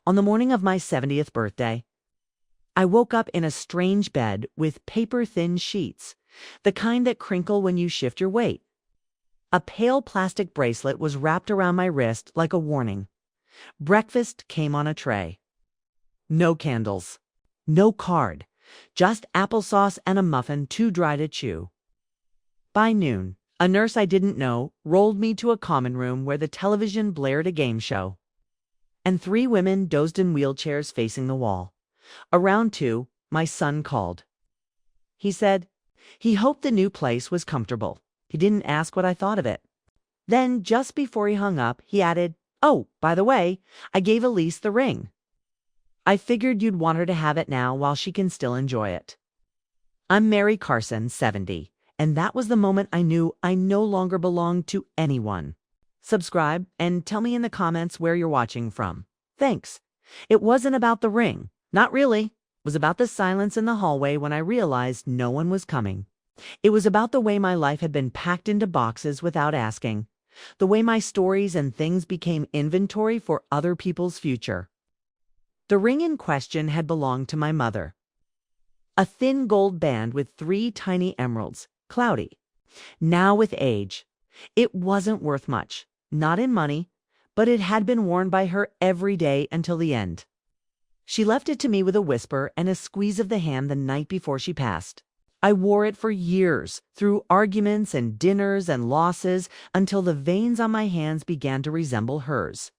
On the morning of my 70th birthday, I woke up in a strange bed with paper-thin sheets, the kind that crinkle when you shift your weight. A pale plastic bracelet was wrapped around my wrist like a warning. Breakfast came on a tray. No candles. No card. Just applesauce and a muffin too dry to chew. By noon, a nurse I didn't know rolled me to a common room where the television blared a game show. And 3 women dozed in wheelchairs facing the wall. Around 2, my son called. He said he hoped the new place was comfortable. He didn't ask what I thought of it. Then, just before he hung up, he added, "Oh, by the way, I gave Elise the ring. I figured you'd want her to have it now while she can still enjoy it." I'm Mary Carson, 70, and that was the moment I knew I no longer belonged to anyone. Subscribe and tell me in the comments where you're watching from. Thanks. It wasn't about the ring. Not really. It was about the silence in the hallway when I realized no one was coming. It was about the way my life had been packed into boxes without asking. The way my stories and things became inventory for other people's future. The ring in question had belonged to my mother. A thin gold band with 3 tiny emeralds, cloudy. Now with age, it wasn't worth much, not in money, but it had been worn by her every day until the end. She left it to me with a whisper and a squeeze of the hand the night before she passed. I wore it for years, through arguments and dinners and losses, until the veins on my hands began to resemble hers.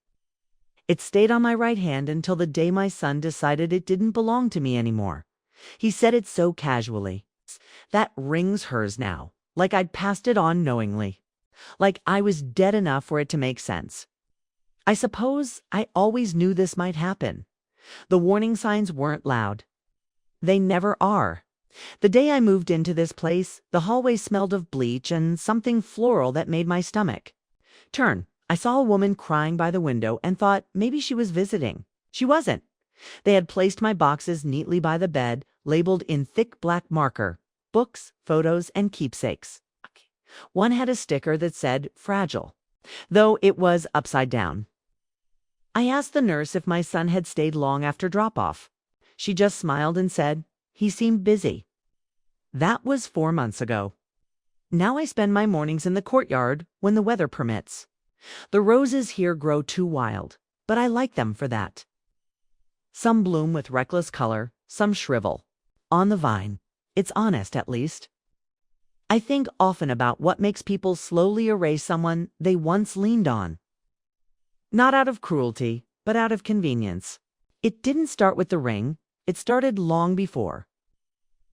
It stayed on my right hand until the day my son decided it didn't belong to me anymore. He said it so casually. "That ring's hers now," like I'd passed it on knowingly. Like I was dead enough for it to make sense. I suppose I always knew this might happen. The warning signs weren't loud. They never are. The day I moved into this place, the hallway smelled of bleach and something floral that made my stomach turn. I saw a woman crying by the window and thought maybe she was visiting. She wasn't. They had placed my boxes neatly by the bed, labeled in thick black marker, books, photos, and keepsakes. One had a sticker that said fragile, though it was upside down. I asked the nurse if my son had stayed long after drop-off. She just smiled and said, "He seemed busy." That was 4 months ago. Now I spend my mornings in the courtyard when the weather permits. The roses here grow too wild, but I like them for that. Some bloom with reckless color, some shrivel. On the vine. It's honest, at least. I think often about what makes people slowly erase someone they once leaned on. Not out of cruelty, but out of convenience. It didn't start with the ring. It started long before.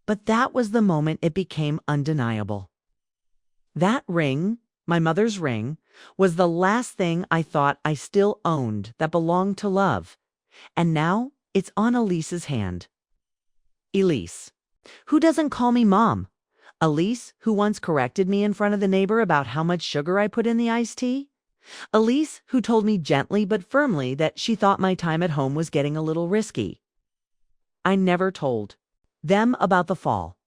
But that was the moment it became undeniable. That ring, my mother's ring, was the last thing I thought I still owned that belonged to love. And now it's on Elise's hand. Elise. Who doesn't call me Mom? Elise, who once corrected me in front of the neighbor about how much sugar I put in the iced tea? Elise, who told me gently but firmly that she thought my time at home was getting a little risky. I never told them about the fall.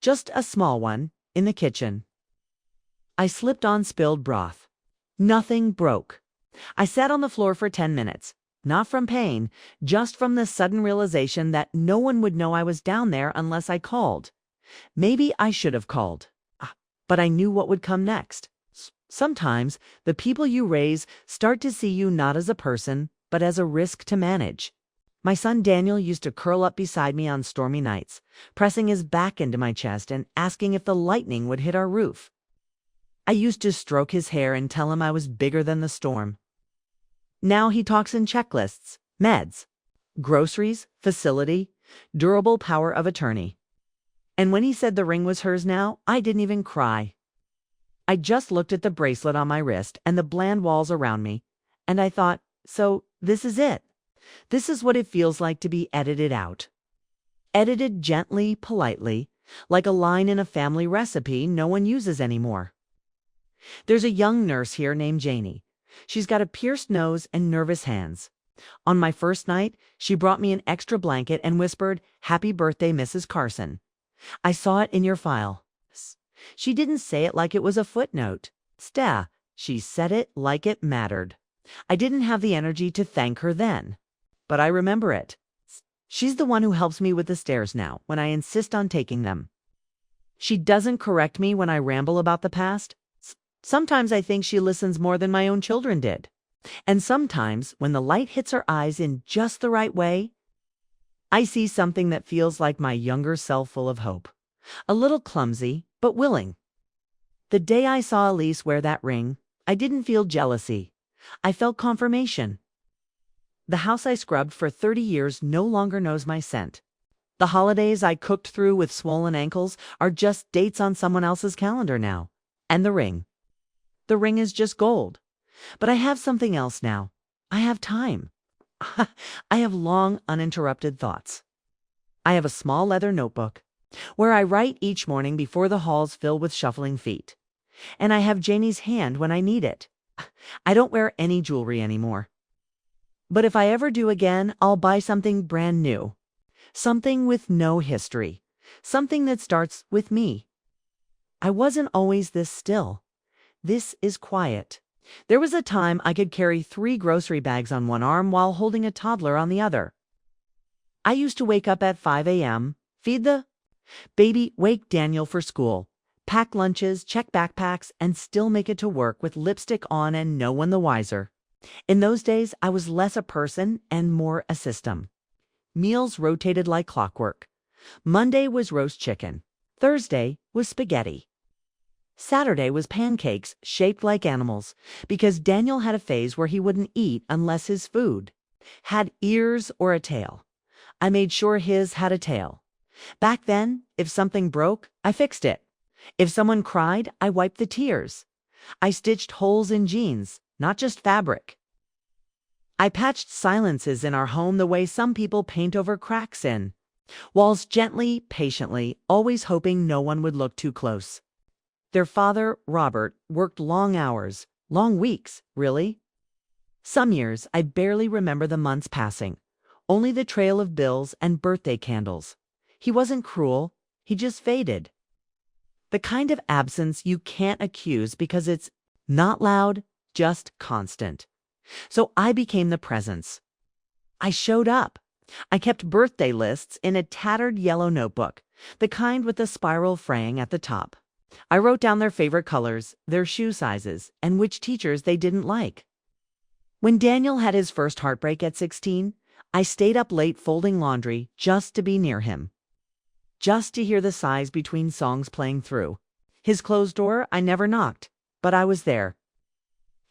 Just a small one, in the kitchen. I slipped on spilled broth. Nothing broke. I sat on the floor for 10 minutes. Not from pain, just from the sudden realization that no one would know I was down there unless I called. Maybe I should have called. But I knew what would come next. Sometimes the people you raise start to see you not as a person, but as a risk to manage. My son Daniel used to curl up beside me on stormy nights, pressing his back into my chest and asking if the lightning would hit our roof. I used to stroke his hair and tell him I was bigger than the storm. Now he talks in checklists, meds, groceries, facility, durable power of attorney. And when he said the ring was hers now, I didn't even cry. I just looked at the bracelet on my wrist and the bland walls around me, and I thought, so this is it. This is what it feels like to be edited out. Edited gently, politely, like a line in a family recipe no one uses anymore. There's a young nurse here named Janie. She's got a pierced nose and nervous hands. On my first night, she brought me an extra blanket and whispered, "Happy birthday, Mrs. Carson. I saw it in your file." She didn't say it like it was a footnote. She said it like it mattered. I didn't have the energy to thank her then. but I remember it. She's the one who helps me with the stairs now when I insist on taking them. She doesn't correct me when I ramble about the past. Sometimes I think she listens more than my own children did. And sometimes, when the light hits her eyes in just the right way, I see something that feels like my younger self, full of hope. A little clumsy, but willing. The day I saw Elise wear that ring, I didn't feel jealousy. I felt confirmation. The house I scrubbed for 30 years no longer knows my scent. The holidays I cooked through with swollen ankles are just dates on someone else's calendar now. And the ring. The ring is just gold. But I have something else now. I have time. I have long, uninterrupted thoughts. I have a small leather notebook where I write each morning before the halls fill with shuffling feet. And I have Janie's hand when I need it. I don't wear any jewelry anymore. But if I ever do again, I'll buy something brand new. Something with no history. Something that starts with me. I wasn't always this still. This is quiet. There was a time I could carry 3 grocery bags on one arm while holding a toddler on the other. I used to wake up at 5 a.m., feed the baby, wake Daniel for school, pack lunches, check backpacks, and still make it to work with lipstick on and no one the wiser. In those days, I was less a person and more a system. Meals rotated like clockwork. Monday was roast chicken. Thursday was spaghetti. Saturday was pancakes shaped like animals, because Daniel had a phase where he wouldn't eat unless his food had ears or a tail. I made sure his had a tail. Back then, if something broke, I fixed it. If someone cried, I wiped the tears. I stitched holes in jeans, not just fabric. I patched silences in our home the way some people paint over cracks in walls, gently, patiently, always hoping no one would look too close. Their father, Robert, worked long hours, long weeks, really. Some years, I barely remember the months passing, only the trail of bills and birthday candles. He wasn't cruel, he just faded. The kind of absence you can't accuse because it's not loud, just constant. So I became the presence. I showed up. I kept birthday lists in a tattered yellow notebook, the kind with the spiral fraying at the top. I wrote down their favorite colors, their shoe sizes, and which teachers they didn't like. When Daniel had his first heartbreak at 16, I stayed up late folding laundry just to be near him. Just to hear the sighs between songs playing through. His closed door, I never knocked, but I was there.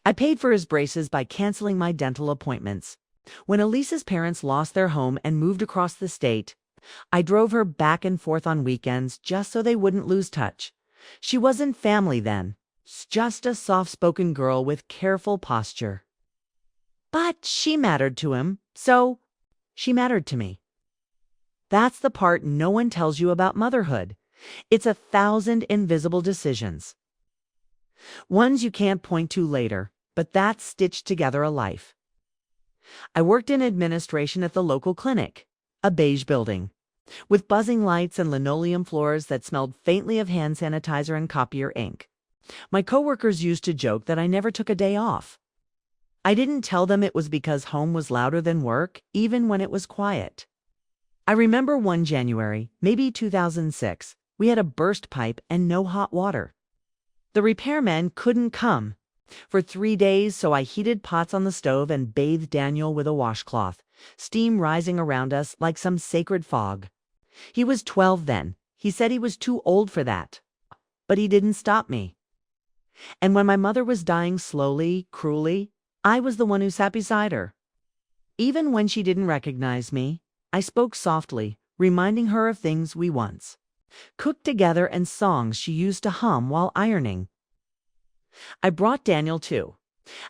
I paid for his braces by canceling my dental appointments. When Elise's parents lost their home and moved across the state, I drove her back and forth on weekends just so they wouldn't lose touch. She wasn't family then, just a soft-spoken girl with careful posture. But she mattered to him, so she mattered to me. That's the part no one tells you about motherhood. It's 1,000 invisible decisions. Ones you can't point to later, but that stitched together a life. I worked in administration at the local clinic, a beige building, with buzzing lights and linoleum floors that smelled faintly of hand sanitizer and copier ink. My coworkers used to joke that I never took a day off. I didn't tell them it was because home was louder than work, even when it was quiet. I remember one January, maybe 2006, we had a burst pipe and no hot water. The repairman couldn't come for 3 days, so I heated pots on the stove and bathed Daniel with a washcloth, steam rising around us like some sacred fog. He was 12 then. He said he was too old for that. But he didn't stop me. And when my mother was dying slowly, cruelly, I was the one who sat beside her. Even when she didn't recognize me, I spoke softly, reminding her of things we once cooked together and songs she used to hum while ironing. I brought Daniel too.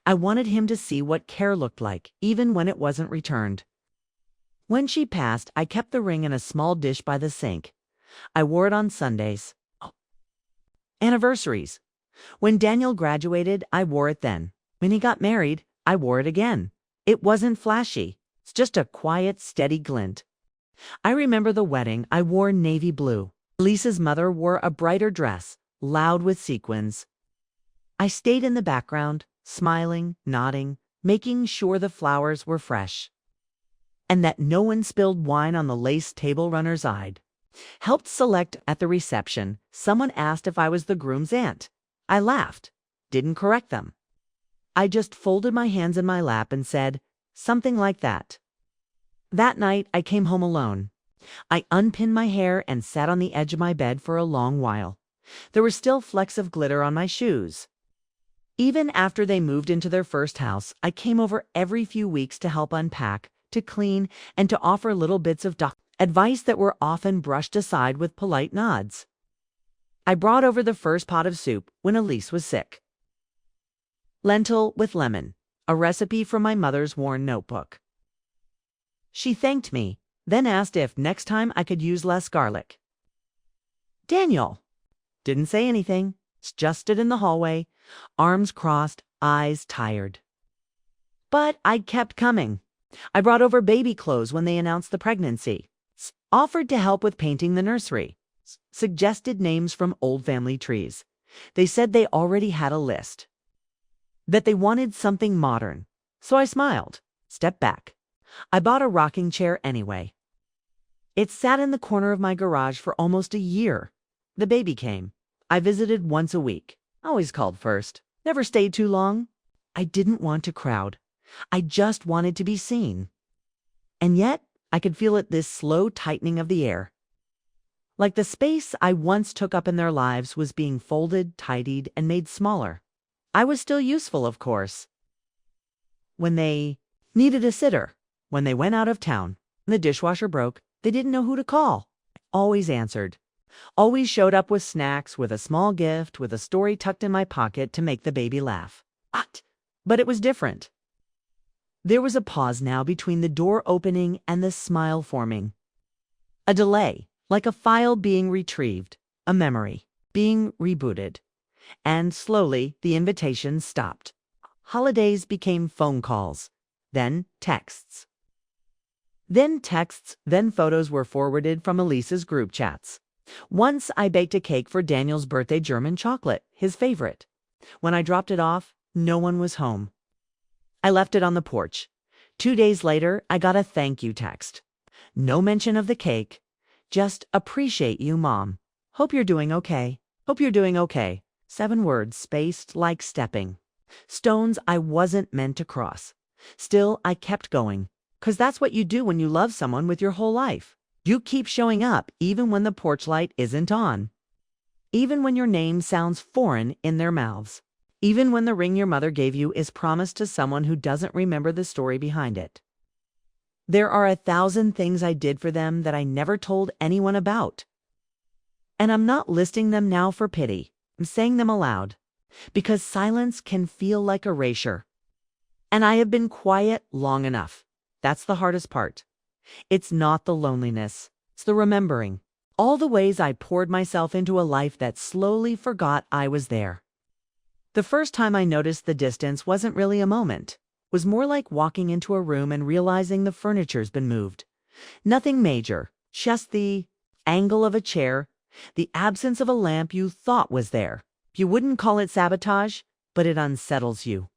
I wanted him to see what care looked like, even when it wasn't returned. When she passed, I kept the ring in a small dish by the sink. I wore it on Sundays. Anniversaries. When Daniel graduated, I wore it then. When he got married, I wore it again. It wasn't flashy. It's just a quiet, steady glint. I remember the wedding. I wore navy blue. Lisa's mother wore a brighter dress, loud with sequins. I stayed in the background, smiling, nodding, making sure the flowers were fresh. and that no one spilled wine on the lace table runner's eyed. Helped select at the reception. Someone asked if I was the groom's aunt. I laughed, didn't correct them. I just folded my hands in my lap and said, something like that. That night, I came home alone. I unpinned my hair and sat on the edge of my bed for a long while. There were still flecks of glitter on my shoes. Even after they moved into their first house, I came over every few weeks to help unpack, to clean, and to offer little bits of advice that were often brushed aside with polite nods. I brought over the first pot of soup when Elise was sick. Lentil with lemon, a recipe from my mother's worn notebook. She thanked me, then asked if next time I could use less garlic. Daniel didn't say anything, just stood in the hallway, arms crossed, eyes tired. But I kept coming. I brought over baby clothes when they announced the pregnancy, offered to help with painting the nursery, suggested names from old family trees. They said they already had a list, that they wanted something modern. So I smiled, stepped back. I bought a rocking chair anyway. It sat in the corner of my garage for almost a year. The baby came. I visited once a week. Always called first. Never stayed too long. I didn't want to crowd. I just wanted to be seen. And yet, I could feel it, this slow tightening of the air. Like the space I once took up in their lives was being folded, tidied, and made smaller. I was still useful, of course. When they needed a sitter, when they went out of town, the dishwasher broke, they didn't know who to call. I always answered. Always showed up with snacks, with a small gift, with a story tucked in my pocket to make the baby laugh. But it was different. There was a pause now between the door opening and the smile forming. A delay, like a file being retrieved, a memory being rebooted. And slowly the invitations stopped. Holidays became phone calls, then texts. Then photos were forwarded from Elise's group chats. Once I baked a cake for Daniel's birthday, German chocolate, his favorite. When I dropped it off, no one was home. I left it on the porch. 2 days later, I got a thank you text. No mention of the cake. Just appreciate you, Mom. Hope you're doing okay. Hope you're doing okay. 7 words spaced like stepping. Stones I wasn't meant to cross. Still, I kept going. 'Cause that's what you do when you love someone with your whole life. You keep showing up even when the porch light isn't on. Even when your name sounds foreign in their mouths. Even when the ring your mother gave you is promised to someone who doesn't remember the story behind it. There are 1,000 things I did for them that I never told anyone about. And I'm not listing them now for pity. I'm saying them aloud. Because silence can feel like erasure. And I have been quiet long enough. That's the hardest part. It's not the loneliness. It's the remembering. All the ways I poured myself into a life that slowly forgot I was there. The first time I noticed the distance wasn't really a moment. It was more like walking into a room and realizing the furniture's been moved. Nothing major, just the angle of a chair, the absence of a lamp you thought was there. You wouldn't call it sabotage, but it unsettles you.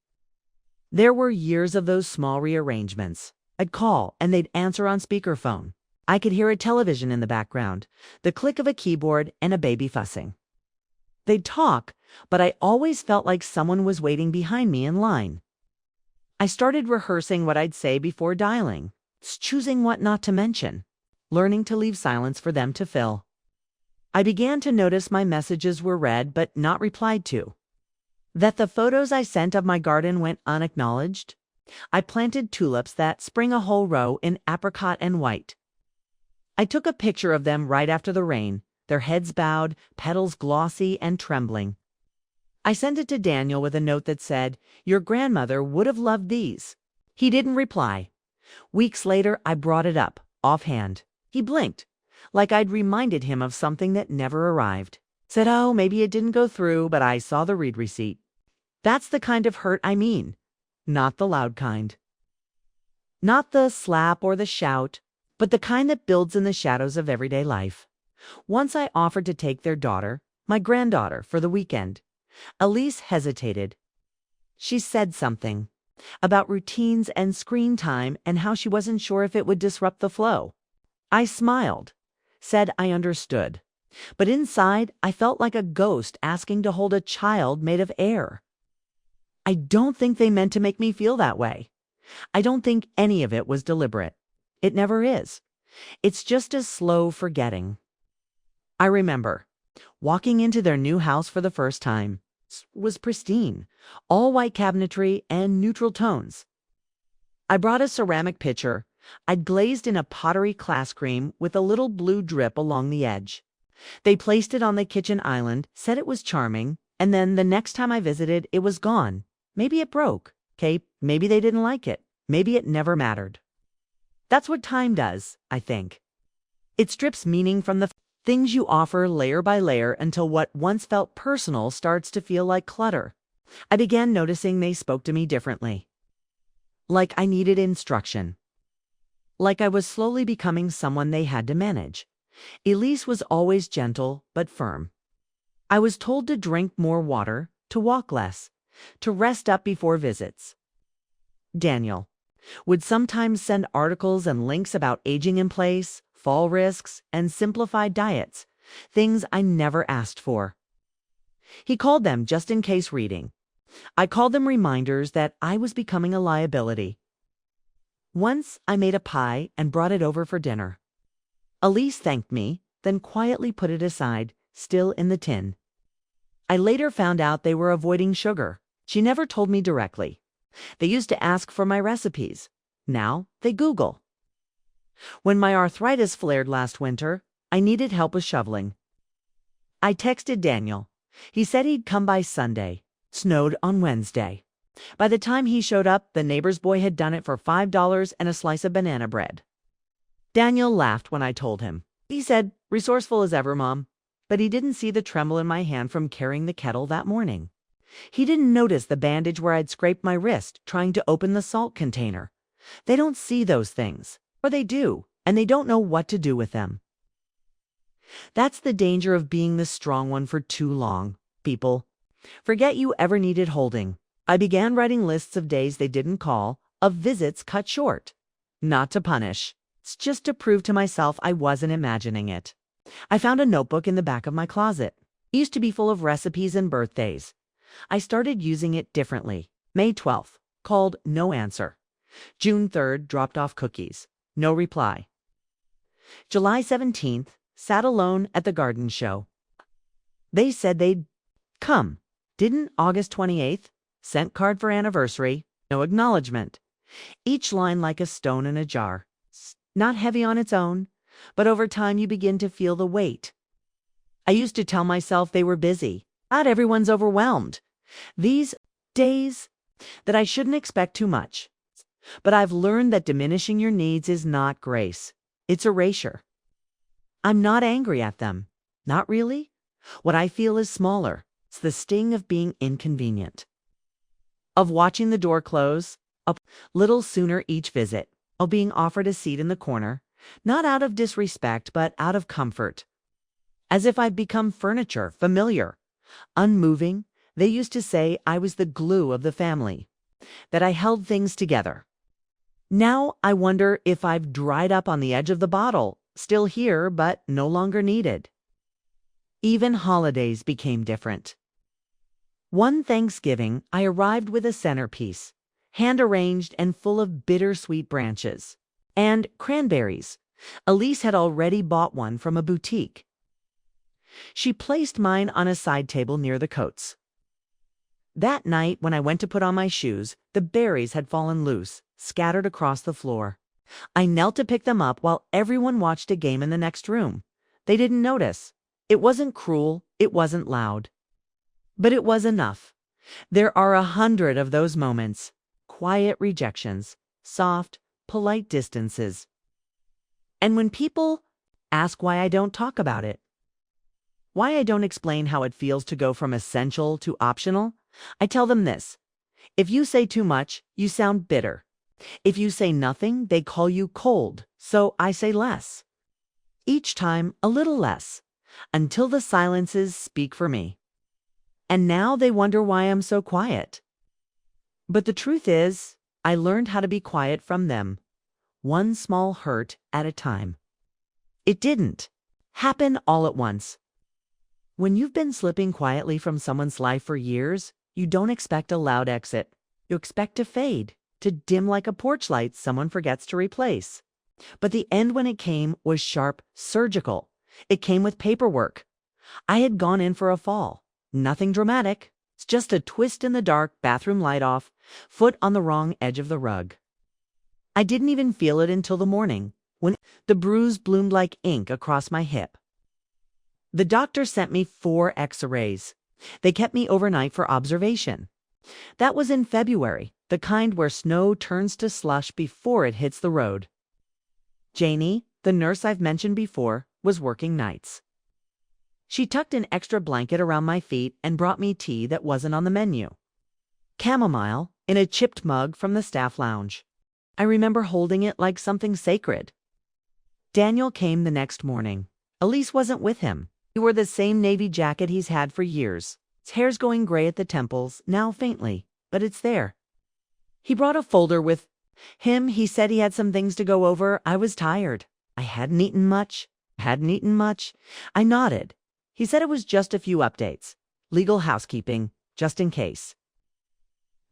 There were years of those small rearrangements. I'd call and they'd answer on speakerphone. I could hear a television in the background, the click of a keyboard, and a baby fussing. They'd talk, but I always felt like someone was waiting behind me in line. I started rehearsing what I'd say before dialing, choosing what not to mention, learning to leave silence for them to fill. I began to notice my messages were read but not replied to, that the photos I sent of my garden went unacknowledged. I planted tulips that spring a whole row in apricot and white. I took a picture of them right after the rain, their heads bowed, petals glossy and trembling. I sent it to Daniel with a note that said, "Your grandmother would have loved these." He didn't reply. Weeks later, I brought it up, offhand. He blinked, like I'd reminded him of something that never arrived. Said, "Oh, maybe it didn't go through, but I saw the read receipt." That's the kind of hurt I mean. Not the loud kind. Not the slap or the shout, but the kind that builds in the shadows of everyday life. Once I offered to take their daughter, my granddaughter, for the weekend. Elise hesitated. She said something. about routines and screen time and how she wasn't sure if it would disrupt the flow. I smiled, said I understood, but inside I felt like a ghost asking to hold a child made of air. I don't think they meant to make me feel that way. I don't think any of it was deliberate. It never is. It's just a slow forgetting. I remember walking into their new house for the first time. It was pristine, all white cabinetry and neutral tones. I brought a ceramic pitcher I'd glazed in a pottery class cream with a little blue drip along the edge. They placed it on the kitchen island, said it was charming, and then the next time I visited, it was gone. Maybe it broke, okay? Maybe they didn't like it. Maybe it never mattered. That's what time does, I think. It strips meaning from the things you offer layer by layer until what once felt personal starts to feel like clutter. I began noticing they spoke to me differently. Like I needed instruction. Like I was slowly becoming someone they had to manage. Elise was always gentle but firm. I was told to drink more water, to walk less, to rest up before visits. Daniel would sometimes send articles and links about aging in place, fall risks, and simplified diets, things I never asked for. He called them just in case reading. I called them reminders that I was becoming a liability. Once I made a pie and brought it over for dinner. Elise thanked me, then quietly put it aside, still in the tin. I later found out they were avoiding sugar. She never told me directly. They used to ask for my recipes. Now they Google. When my arthritis flared last winter, I needed help with shoveling. I texted Daniel. He said he'd come by Sunday. Snowed on Wednesday. By the time he showed up, the neighbor's boy had done it for $5 and a slice of banana bread. Daniel laughed when I told him. He said, "Resourceful as ever, Mom." But he didn't see the tremble in my hand from carrying the kettle that morning. He didn't notice the bandage where I'd scraped my wrist trying to open the salt container. They don't see those things. Or they do, and they don't know what to do with them. That's the danger of being the strong one for too long, people. Forget you ever needed holding. I began writing lists of days they didn't call, of visits cut short. Not to punish. It's just to prove to myself I wasn't imagining it. I found a notebook in the back of my closet. It used to be full of recipes and birthdays. I started using it differently. May 12th, called No Answer. June 3rd, dropped off cookies. No reply. July 17th, sat alone at the garden show. They said they'd come. Didn't August 28th, sent card for anniversary, no acknowledgement. Each line like a stone in a jar. Not heavy on its own, but over time you begin to feel the weight. I used to tell myself they were busy. Not everyone's overwhelmed. These days that I shouldn't expect too much. But I've learned that diminishing your needs is not grace. It's erasure. I'm not angry at them. Not really. What I feel is smaller. It's the sting of being inconvenient. Of watching the door close, a little sooner each visit. Of being offered a seat in the corner, not out of disrespect, but out of comfort. As if I'd become furniture, familiar, unmoving. They used to say I was the glue of the family, that I held things together. Now I wonder if I've dried up on the edge of the bottle, still here, but no longer needed. Even holidays became different. One Thanksgiving, I arrived with a centerpiece, hand-arranged and full of bittersweet branches. And cranberries. Elise had already bought one from a boutique. She placed mine on a side table near the coats. That night, when I went to put on my shoes, the berries had fallen loose, scattered across the floor. I knelt to pick them up while everyone watched a game in the next room. They didn't notice. It wasn't cruel. It wasn't loud. But it was enough. There are 100 of those moments. Quiet rejections. Soft, polite distances. And when people ask why I don't talk about it, why I don't explain how it feels to go from essential to optional, I tell them this. If you say too much, you sound bitter. If you say nothing, they call you cold, so I say less. Each time, a little less, until the silences speak for me. And now they wonder why I'm so quiet. But the truth is, I learned how to be quiet from them, one small hurt at a time. It didn't happen all at once. When you've been slipping quietly from someone's life for years, you don't expect a loud exit. You expect to fade, to dim like a porch light someone forgets to replace. But the end when it came was sharp, surgical. It came with paperwork. I had gone in for a fall. Nothing dramatic. It's just a twist in the dark, bathroom light off, foot on the wrong edge of the rug. I didn't even feel it until the morning, when the bruise bloomed like ink across my hip. The doctor sent me 4 X-rays. They kept me overnight for observation. That was in February, the kind where snow turns to slush before it hits the road. Janie, the nurse I've mentioned before, was working nights. She tucked an extra blanket around my feet and brought me tea that wasn't on the menu. Chamomile in a chipped mug from the staff lounge. I remember holding it like something sacred. Daniel came the next morning. Elise wasn't with him. He wore the same navy jacket he's had for years. His hair's going gray at the temples, now faintly, but it's there. He brought a folder with him. He said he had some things to go over. I was tired. I hadn't eaten much. I nodded. He said it was just a few updates. Legal housekeeping, just in case.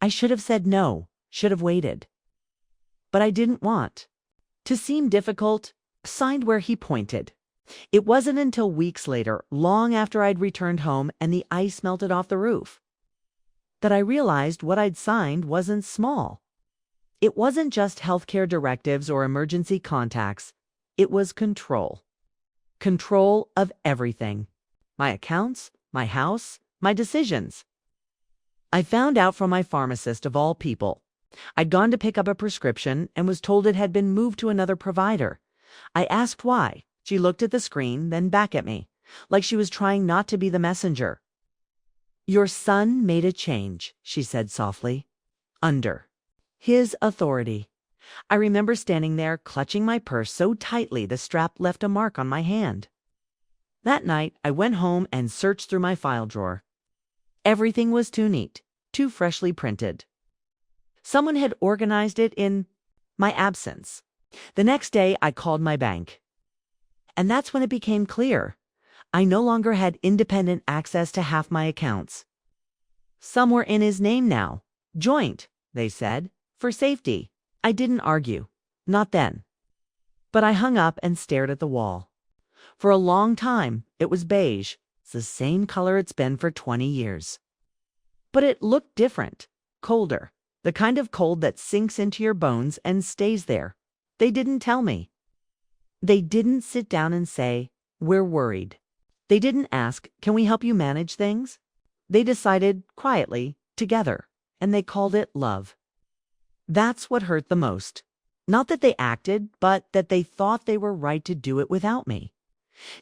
I should have said no, should have waited. But I didn't want to seem difficult, signed where he pointed. It wasn't until weeks later, long after I'd returned home and the ice melted off the roof, that I realized what I'd signed wasn't small. It wasn't just healthcare directives or emergency contacts. It was control. Control of everything. My accounts, my house, my decisions. I found out from my pharmacist of all people. I'd gone to pick up a prescription and was told it had been moved to another provider. I asked why. She looked at the screen, then back at me, like she was trying not to be the messenger. "Your son made a change," she said softly. "Under his authority." I remember standing there, clutching my purse so tightly the strap left a mark on my hand. That night, I went home and searched through my file drawer. Everything was too neat, too freshly printed. Someone had organized it in my absence. The next day, I called my bank. And that's when it became clear. I no longer had independent access to half my accounts. Some were in his name now. Joint, they said, for safety. I didn't argue. Not then. But I hung up and stared at the wall. For a long time, it was beige. It's the same color it's been for 20 years. But it looked different, colder, the kind of cold that sinks into your bones and stays there. They didn't tell me. They didn't sit down and say, "We're worried." They didn't ask, "Can we help you manage things?" They decided quietly, together, and they called it love. That's what hurt the most. Not that they acted, but that they thought they were right to do it without me.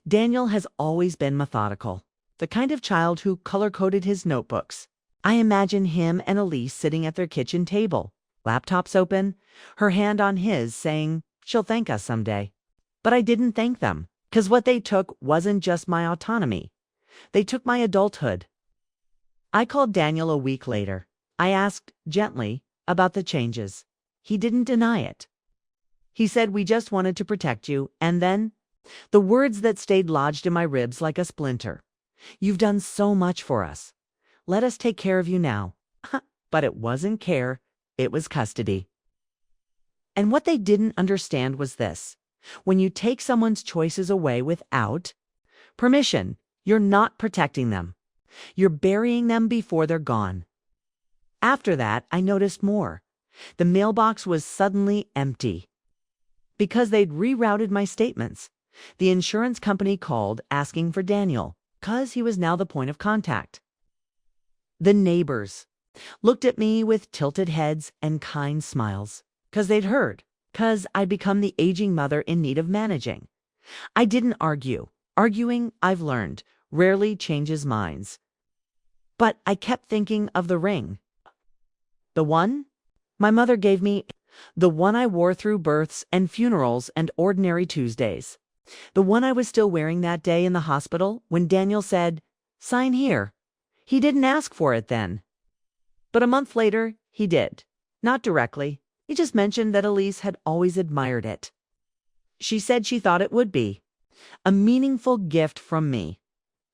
Daniel has always been methodical, the kind of child who color-coded his notebooks. I imagine him and Elise sitting at their kitchen table, laptops open, her hand on his, saying, "She'll thank us someday." But I didn't thank them, because what they took wasn't just my autonomy. They took my adulthood. I called Daniel a week later. I asked, gently, about the changes. He didn't deny it. He said, "We just wanted to protect you," and then, the words that stayed lodged in my ribs like a splinter. "You've done so much for us. Let us take care of you now." But it wasn't care, it was custody. And what they didn't understand was this. When you take someone's choices away without permission, you're not protecting them. You're burying them before they're gone. After that, I noticed more. The mailbox was suddenly empty. Because they'd rerouted my statements. The insurance company called asking for Daniel, because he was now the point of contact. The neighbors looked at me with tilted heads and kind smiles, because they'd heard. Because I'd become the aging mother in need of managing. I didn't argue. Arguing, I've learned, rarely changes minds. But I kept thinking of the ring. The one my mother gave me. The one I wore through births and funerals and ordinary Tuesdays. The one I was still wearing that day in the hospital when Daniel said, "Sign here." He didn't ask for it then. But a month later, He did. Not directly. He just mentioned that Elise had always admired it. She said she thought it would be a meaningful gift from me.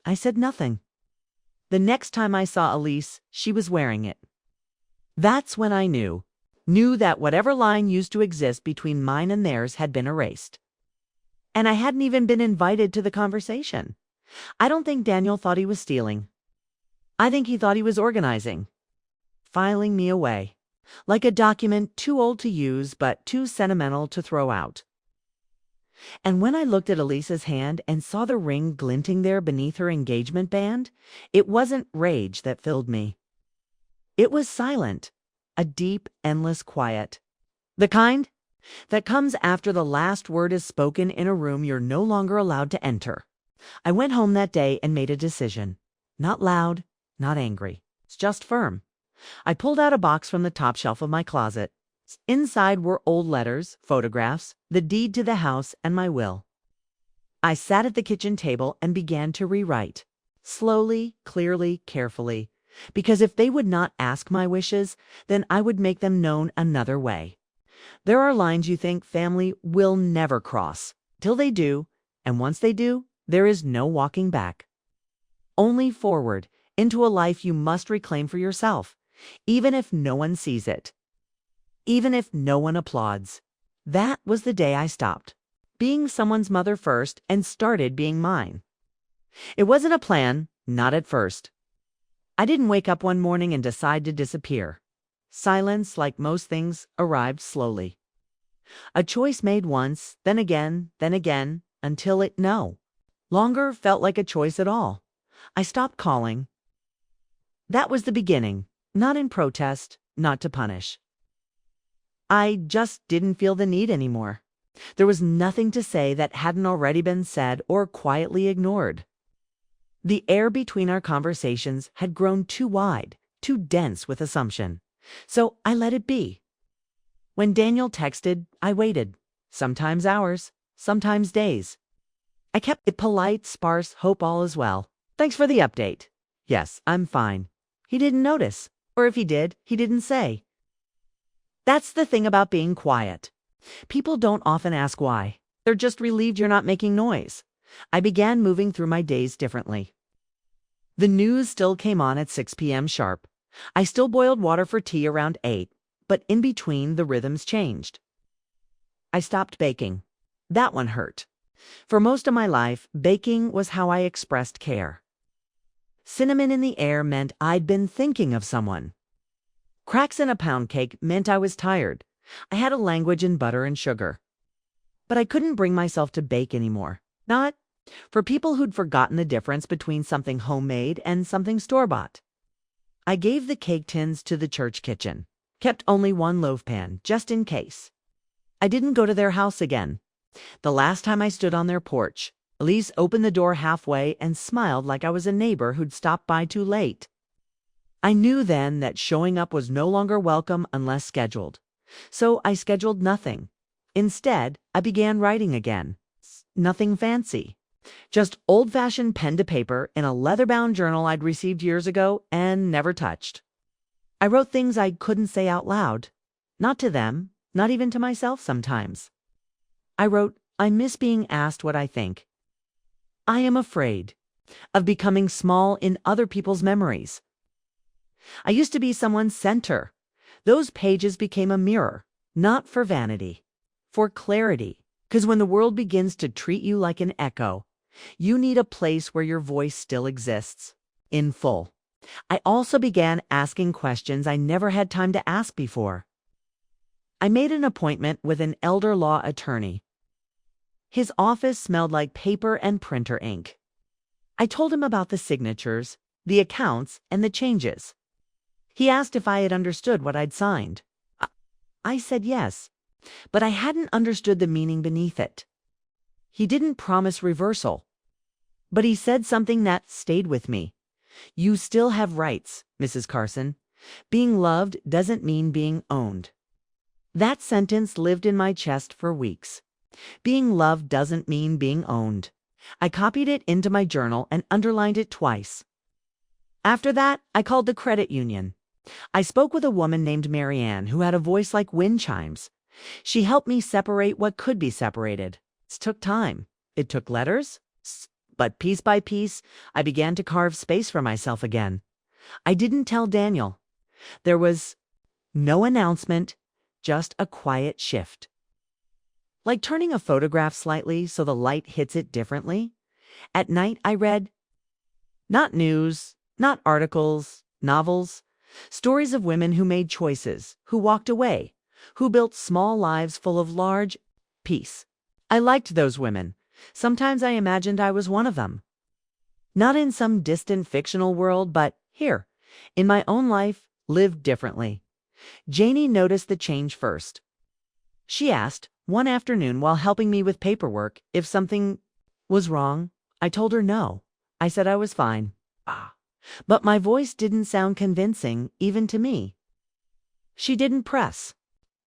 I said nothing. The next time I saw Elise, she was wearing it. That's when I knew that whatever line used to exist between mine and theirs had been erased. And I hadn't even been invited to the conversation. I don't think Daniel thought he was stealing. I think he thought he was organizing, filing me away, like a document too old to use but too sentimental to throw out. And when I looked at Elise's hand and saw the ring glinting there beneath her engagement band, it wasn't rage that filled me. It was silent, a deep, endless quiet. The kind that comes after the last word is spoken in a room you're no longer allowed to enter. I went home that day and made a decision. Not loud, not angry. It's just firm. I pulled out a box from the top shelf of my closet. Inside were old letters, photographs, the deed to the house, and my will. I sat at the kitchen table and began to rewrite. Slowly, clearly, carefully. Because if they would not ask my wishes, then I would make them known another way. There are lines you think family will never cross, till they do, and once they do, there is no walking back. Only forward, into a life you must reclaim for yourself, even if no one sees it. Even if no one applauds. That was the day I stopped being someone's mother first and started being mine. It wasn't a plan, not at first. I didn't wake up one morning and decide to disappear. Silence, like most things, arrived slowly. A choice made once, then again, until it no longer felt like a choice at all. I stopped calling. That was the beginning, not in protest, not to punish. I just didn't feel the need anymore. There was nothing to say that hadn't already been said or quietly ignored. The air between our conversations had grown too wide, too dense with assumption. So I let it be. When Daniel texted, I waited. Sometimes hours, sometimes days. I kept it polite, sparse, hope all is well. Thanks for the update. Yes, I'm fine. He didn't notice. Or if he did, he didn't say. That's the thing about being quiet. People don't often ask why. They're just relieved you're not making noise. I began moving through my days differently. The news still came on at 6 p.m. sharp. I still boiled water for tea around 8, but in between the rhythms changed. I stopped baking. That one hurt. For most of my life, baking was how I expressed care. Cinnamon in the air meant I'd been thinking of someone. Cracks in a pound cake meant I was tired. I had a language in butter and sugar. But I couldn't bring myself to bake anymore. Not for people who'd forgotten the difference between something homemade and something store-bought. I gave the cake tins to the church kitchen. Kept only one loaf pan, just in case. I didn't go to their house again. The last time I stood on their porch, Elise opened the door halfway and smiled like I was a neighbor who'd stopped by too late. I knew then that showing up was no longer welcome unless scheduled. So I scheduled nothing. Instead, I began writing again. Nothing fancy. Just old-fashioned pen to paper in a leather-bound journal I'd received years ago and never touched. I wrote things I couldn't say out loud. Not to them, not even to myself sometimes. I wrote, I miss being asked what I think. I am afraid of becoming small in other people's memories. I used to be someone's center. Those pages became a mirror, not for vanity, for clarity. Because when the world begins to treat you like an echo, you need a place where your voice still exists, in full. I also began asking questions I never had time to ask before. I made an appointment with an elder law attorney. His office smelled like paper and printer ink. I told him about the signatures, the accounts, and the changes. He asked if I had understood what I'd signed. I said yes, but I hadn't understood the meaning beneath it. He didn't promise reversal, but he said something that stayed with me. You still have rights, Mrs. Carson. Being loved doesn't mean being owned. That sentence lived in my chest for weeks. Being loved doesn't mean being owned. I copied it into my journal and underlined it twice. After that, I called the credit union. I spoke with a woman named Marianne who had a voice like wind chimes. She helped me separate what could be separated. It took time. It took letters. But piece by piece, I began to carve space for myself again. I didn't tell Daniel. There was no announcement, just a quiet shift. Like turning a photograph slightly so the light hits it differently. At night, I read not news, not articles, novels, stories of women who made choices, who walked away, who built small lives full of large peace. I liked those women. Sometimes I imagined I was one of them. Not in some distant fictional world, but here, in my own life, lived differently. Janie noticed the change first. She asked, one afternoon while helping me with paperwork, if something was wrong. I told her no. I said I was fine. But my voice didn't sound convincing, even to me. She didn't press.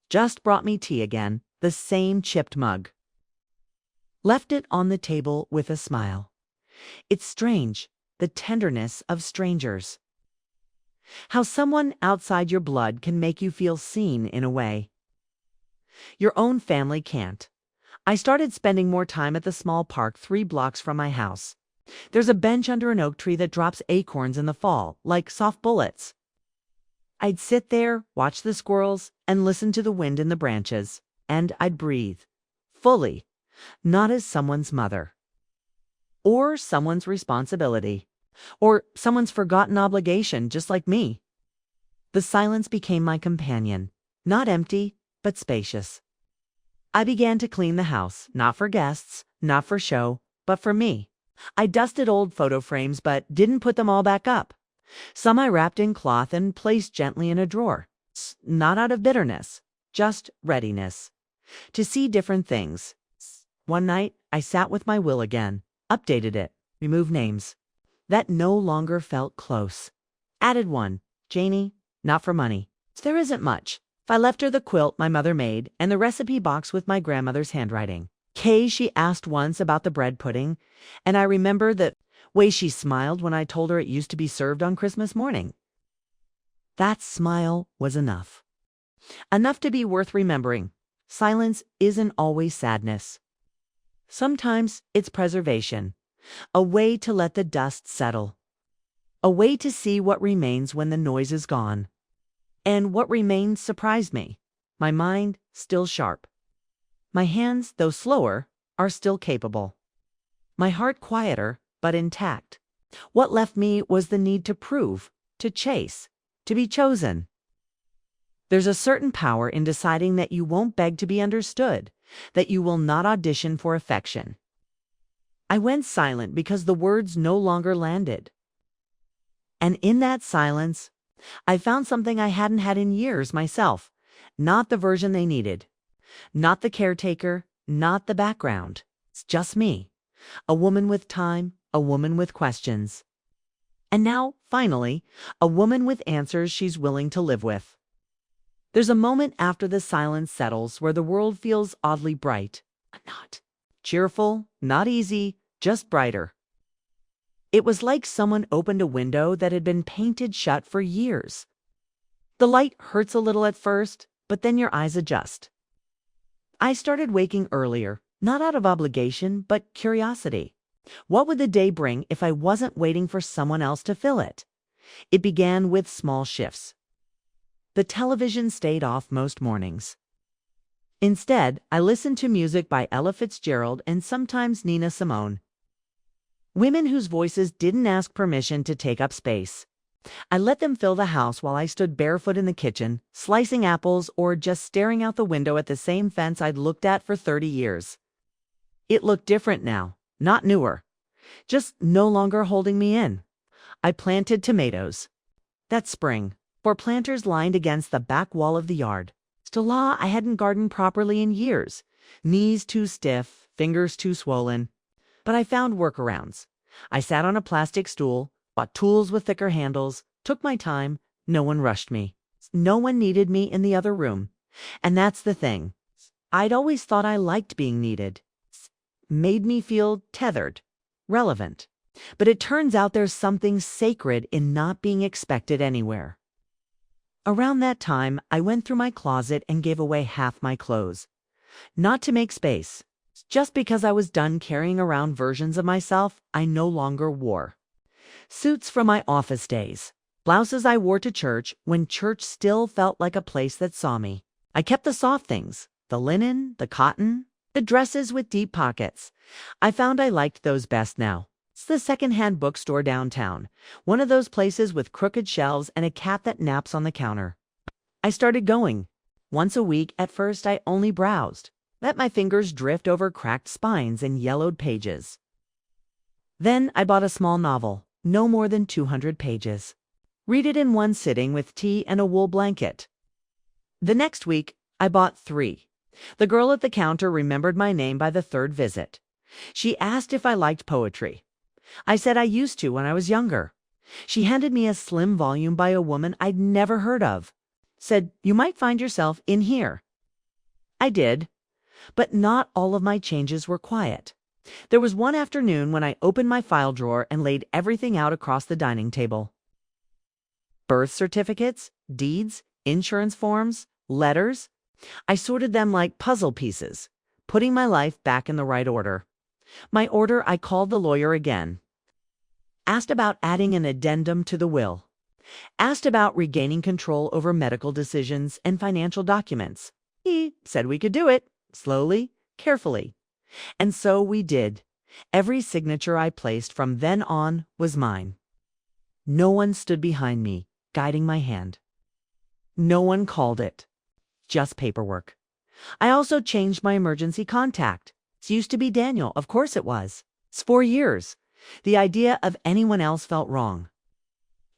Just brought me tea again, the same chipped mug. Left it on the table with a smile. It's strange, the tenderness of strangers. How someone outside your blood can make you feel seen in a way your own family can't. I started spending more time at the small park 3 blocks from my house. There's a bench under an oak tree that drops acorns in the fall, like soft bullets. I'd sit there, watch the squirrels, and listen to the wind in the branches, and I'd breathe. Fully. Not as someone's mother. Or someone's responsibility. Or someone's forgotten obligation, just like me. The silence became my companion. Not empty, but spacious. I began to clean the house, not for guests, not for show, but for me. I dusted old photo frames, but didn't put them all back up. Some I wrapped in cloth and placed gently in a drawer. Not out of bitterness, just readiness. To see different things. One night, I sat with my will again, updated it, removed names. That no longer felt close. Added one, Janie, not for money. There isn't much. If I left her the quilt my mother made and the recipe box with my grandmother's handwriting. Kay, she asked once about the bread pudding, and I remember the way she smiled when I told her it used to be served on Christmas morning. That smile was enough. Enough to be worth remembering. Silence isn't always sadness. Sometimes it's preservation, a way to let the dust settle, a way to see what remains when the noise is gone. And what remained surprised me. My mind still sharp. My hands, though slower, are still capable. My heart quieter, but intact. What left me was the need to prove, to chase, to be chosen. There's a certain power in deciding that you won't beg to be understood, that you will not audition for affection. I went silent because the words no longer landed. And in that silence, I found something I hadn't had in years myself. Not the version they needed. Not the caretaker, not the background. It's just me. A woman with time, a woman with questions. And now, finally, a woman with answers she's willing to live with. There's a moment after the silence settles where the world feels oddly bright, but not cheerful, not easy, just brighter. It was like someone opened a window that had been painted shut for years. The light hurts a little at first, but then your eyes adjust. I started waking earlier, not out of obligation, but curiosity. What would the day bring if I wasn't waiting for someone else to fill it? It began with small shifts. The television stayed off most mornings. Instead, I listened to music by Ella Fitzgerald and sometimes Nina Simone. Women whose voices didn't ask permission to take up space. I let them fill the house while I stood barefoot in the kitchen, slicing apples or just staring out the window at the same fence I'd looked at for 30 years. It looked different now, not newer, just no longer holding me in. I planted tomatoes. That spring, for planters lined against the back wall of the yard. Still, I hadn't gardened properly in years. Knees too stiff, fingers too swollen. But I found workarounds. I sat on a plastic stool, bought tools with thicker handles, took my time. No one rushed me. No one needed me in the other room. And that's the thing. I'd always thought I liked being needed. Made me feel tethered, relevant. But it turns out there's something sacred in not being expected anywhere. Around that time, I went through my closet and gave away half my clothes. Not to make space, just because I was done carrying around versions of myself I no longer wore. Suits from my office days. Blouses I wore to church when church still felt like a place that saw me. I kept the soft things, the linen, the cotton, the dresses with deep pockets. I found I liked those best now. It's the secondhand bookstore downtown, one of those places with crooked shelves and a cat that naps on the counter. I started going. Once a week, at first I only browsed, let my fingers drift over cracked spines and yellowed pages. Then I bought a small novel, no more than 200 pages. Read it in one sitting with tea and a wool blanket. The next week, I bought 3. The girl at the counter remembered my name by the 3rd visit. She asked if I liked poetry. I said I used to when I was younger. She handed me a slim volume by a woman I'd never heard of. Said, "You might find yourself in here." I did, but not all of my changes were quiet. There was one afternoon when I opened my file drawer and laid everything out across the dining table. Birth certificates, deeds, insurance forms, letters. I sorted them like puzzle pieces, putting my life back in the right order. My order, I called the lawyer again. Asked about adding an addendum to the will. Asked about regaining control over medical decisions and financial documents. He said we could do it, slowly, carefully. And so we did. Every signature I placed from then on was mine. No one stood behind me, guiding my hand. No one called it. Just paperwork. I also changed my emergency contact. It used to be Daniel, of course it was. It's 4 years. The idea of anyone else felt wrong.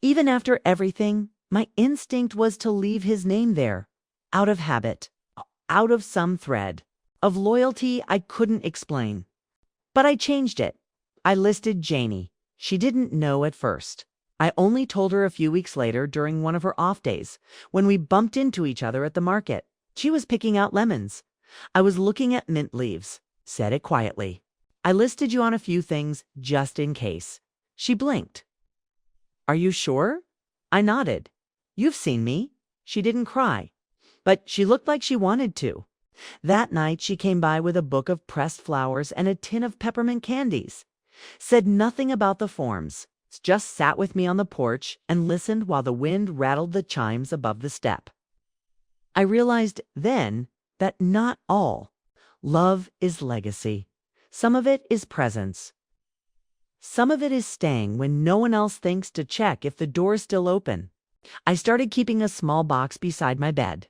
Even after everything, my instinct was to leave his name there, out of habit, out of some thread of loyalty I couldn't explain. But I changed it. I listed Janie. She didn't know at first. I only told her a few weeks later during one of her off days, when we bumped into each other at the market. She was picking out lemons. I was looking at mint leaves. Said it quietly. I listed you on a few things just in case. She blinked. Are you sure? I nodded. You've seen me. She didn't cry, but she looked like she wanted to. That night she came by with a book of pressed flowers and a tin of peppermint candies. Said nothing about the forms. Just sat with me on the porch and listened while the wind rattled the chimes above the step. I realized then that not all love is legacy. Some of it is presence. Some of it is staying when no one else thinks to check if the door is still open. I started keeping a small box beside my bed.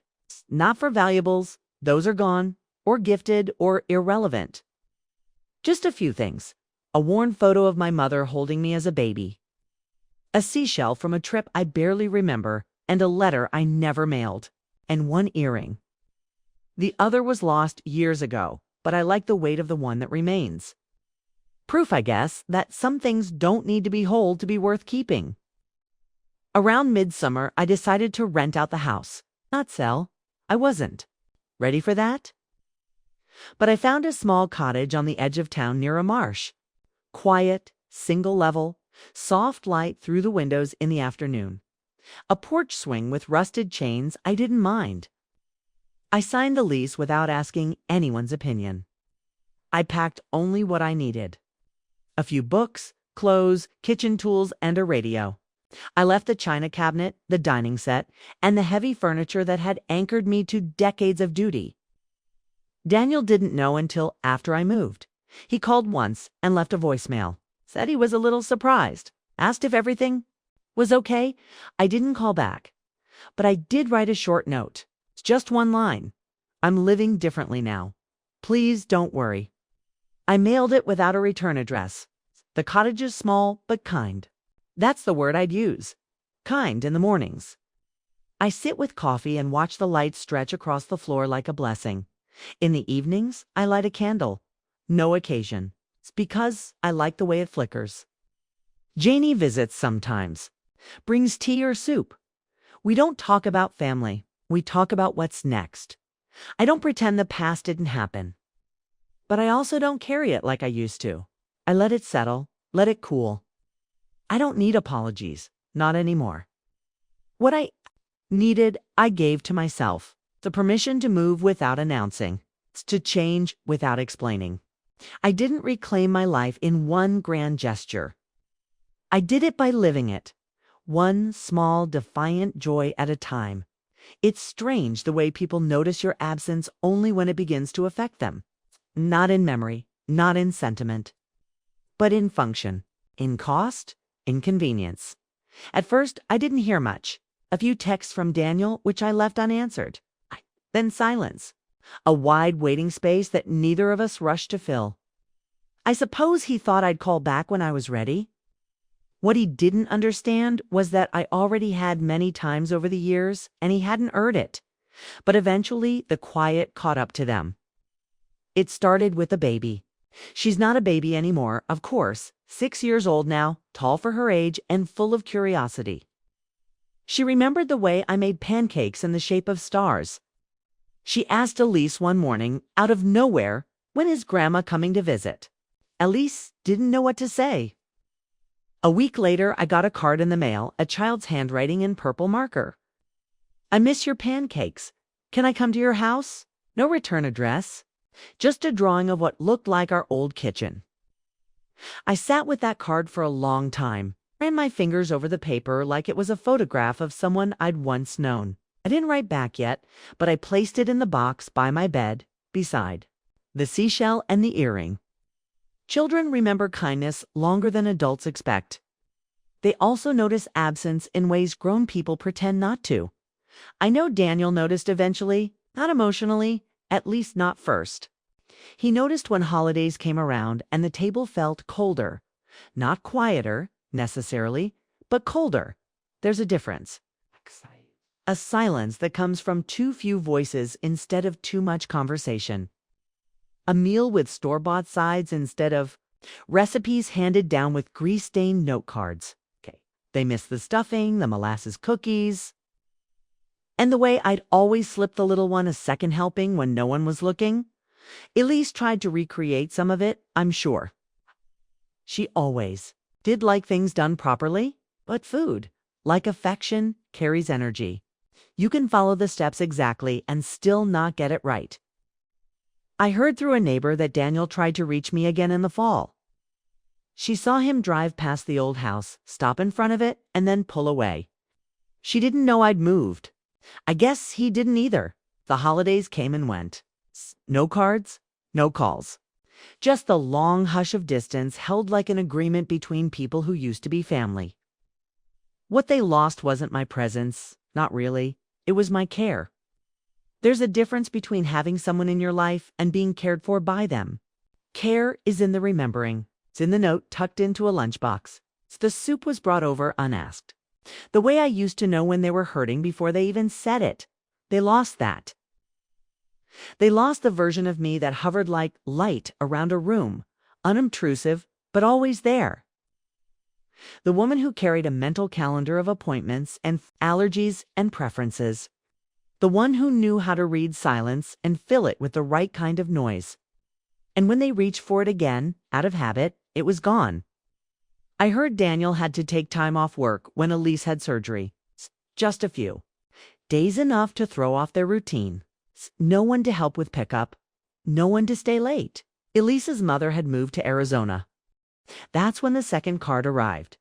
Not for valuables, those are gone, or gifted, or irrelevant. Just a few things. A worn photo of my mother holding me as a baby. A seashell from a trip I barely remember, and a letter I never mailed. And one earring. The other was lost years ago, but I like the weight of the one that remains. Proof, I guess, that some things don't need to be whole to be worth keeping. Around midsummer, I decided to rent out the house. Not sell. I wasn't. Ready for that? But I found a small cottage on the edge of town near a marsh. Quiet, single level, soft light through the windows in the afternoon. A porch swing with rusted chains I didn't mind. I signed the lease without asking anyone's opinion. I packed only what I needed. A few books, clothes, kitchen tools, and a radio. I left the china cabinet, the dining set, and the heavy furniture that had anchored me to decades of duty. Daniel didn't know until after I moved. He called once and left a voicemail. Said he was a little surprised. Asked if everything was okay. I didn't call back. But I did write a short note. It's just one line. I'm living differently now. Please don't worry. I mailed it without a return address. The cottage is small but kind. That's the word I'd use. Kind in the mornings. I sit with coffee and watch the light stretch across the floor like a blessing. In the evenings, I light a candle. No occasion. It's because I like the way it flickers. Janie visits sometimes. Brings tea or soup. We don't talk about family. We talk about what's next. I don't pretend the past didn't happen. But I also don't carry it like I used to. I let it settle, let it cool. I don't need apologies. Not anymore. What I Needed, I gave to myself. The permission to move without announcing, to change without explaining. I didn't reclaim my life in one grand gesture. I did it by living it, one small, defiant joy at a time. It's strange the way people notice your absence only when it begins to affect them. Not in memory, not in sentiment, but in function, in cost, in convenience. At first, I didn't hear much. A few texts from Daniel, which I left unanswered. Then silence. A wide waiting space that neither of us rushed to fill. I suppose he thought I'd call back when I was ready. What he didn't understand was that I already had many times over the years, and he hadn't heard it. But eventually, the quiet caught up to them. It started with a baby. She's not a baby anymore, of course, 6 years old now, tall for her age, and full of curiosity. She remembered the way I made pancakes in the shape of stars. She asked Elise one morning, out of nowhere, when is Grandma coming to visit? Elise didn't know what to say. A week later, I got a card in the mail, a child's handwriting in purple marker. I miss your pancakes. Can I come to your house? No return address. Just a drawing of what looked like our old kitchen. I sat with that card for a long time, ran my fingers over the paper like it was a photograph of someone I'd once known. I didn't write back yet, but I placed it in the box by my bed, beside the seashell and the earring. Children remember kindness longer than adults expect. They also notice absence in ways grown people pretend not to. I know Daniel noticed eventually, not emotionally, at least not first. He noticed when holidays came around and the table felt colder. Not quieter, necessarily, but colder. There's a difference. A silence that comes from too few voices instead of too much conversation. A meal with store-bought sides instead of recipes handed down with grease-stained note cards. They miss the stuffing, the molasses cookies, and the way I'd always slip the little one a second helping when no one was looking. Elise tried to recreate some of it, I'm sure. She always did like things done properly, but food, like affection, carries energy. You can follow the steps exactly and still not get it right. I heard through a neighbor that Daniel tried to reach me again in the fall. She saw him drive past the old house, stop in front of it, and then pull away. She didn't know I'd moved. I guess he didn't either. The holidays came and went. No cards, no calls. Just the long hush of distance held like an agreement between people who used to be family. What they lost wasn't my presence, not really. It was my care. There's a difference between having someone in your life and being cared for by them. Care is in the remembering. It's in the note tucked into a lunchbox. The soup was brought over unasked. The way I used to know when they were hurting before they even said it. They lost that. They lost the version of me that hovered like light around a room, unobtrusive, but always there. The woman who carried a mental calendar of appointments and allergies and preferences. The one who knew how to read silence and fill it with the right kind of noise. And when they reached for it again, out of habit, it was gone. I heard Daniel had to take time off work when Elise had surgery. Just a few. Days enough to throw off their routine. No one to help with pickup. No one to stay late. Elise's mother had moved to Arizona. That's when the second card arrived.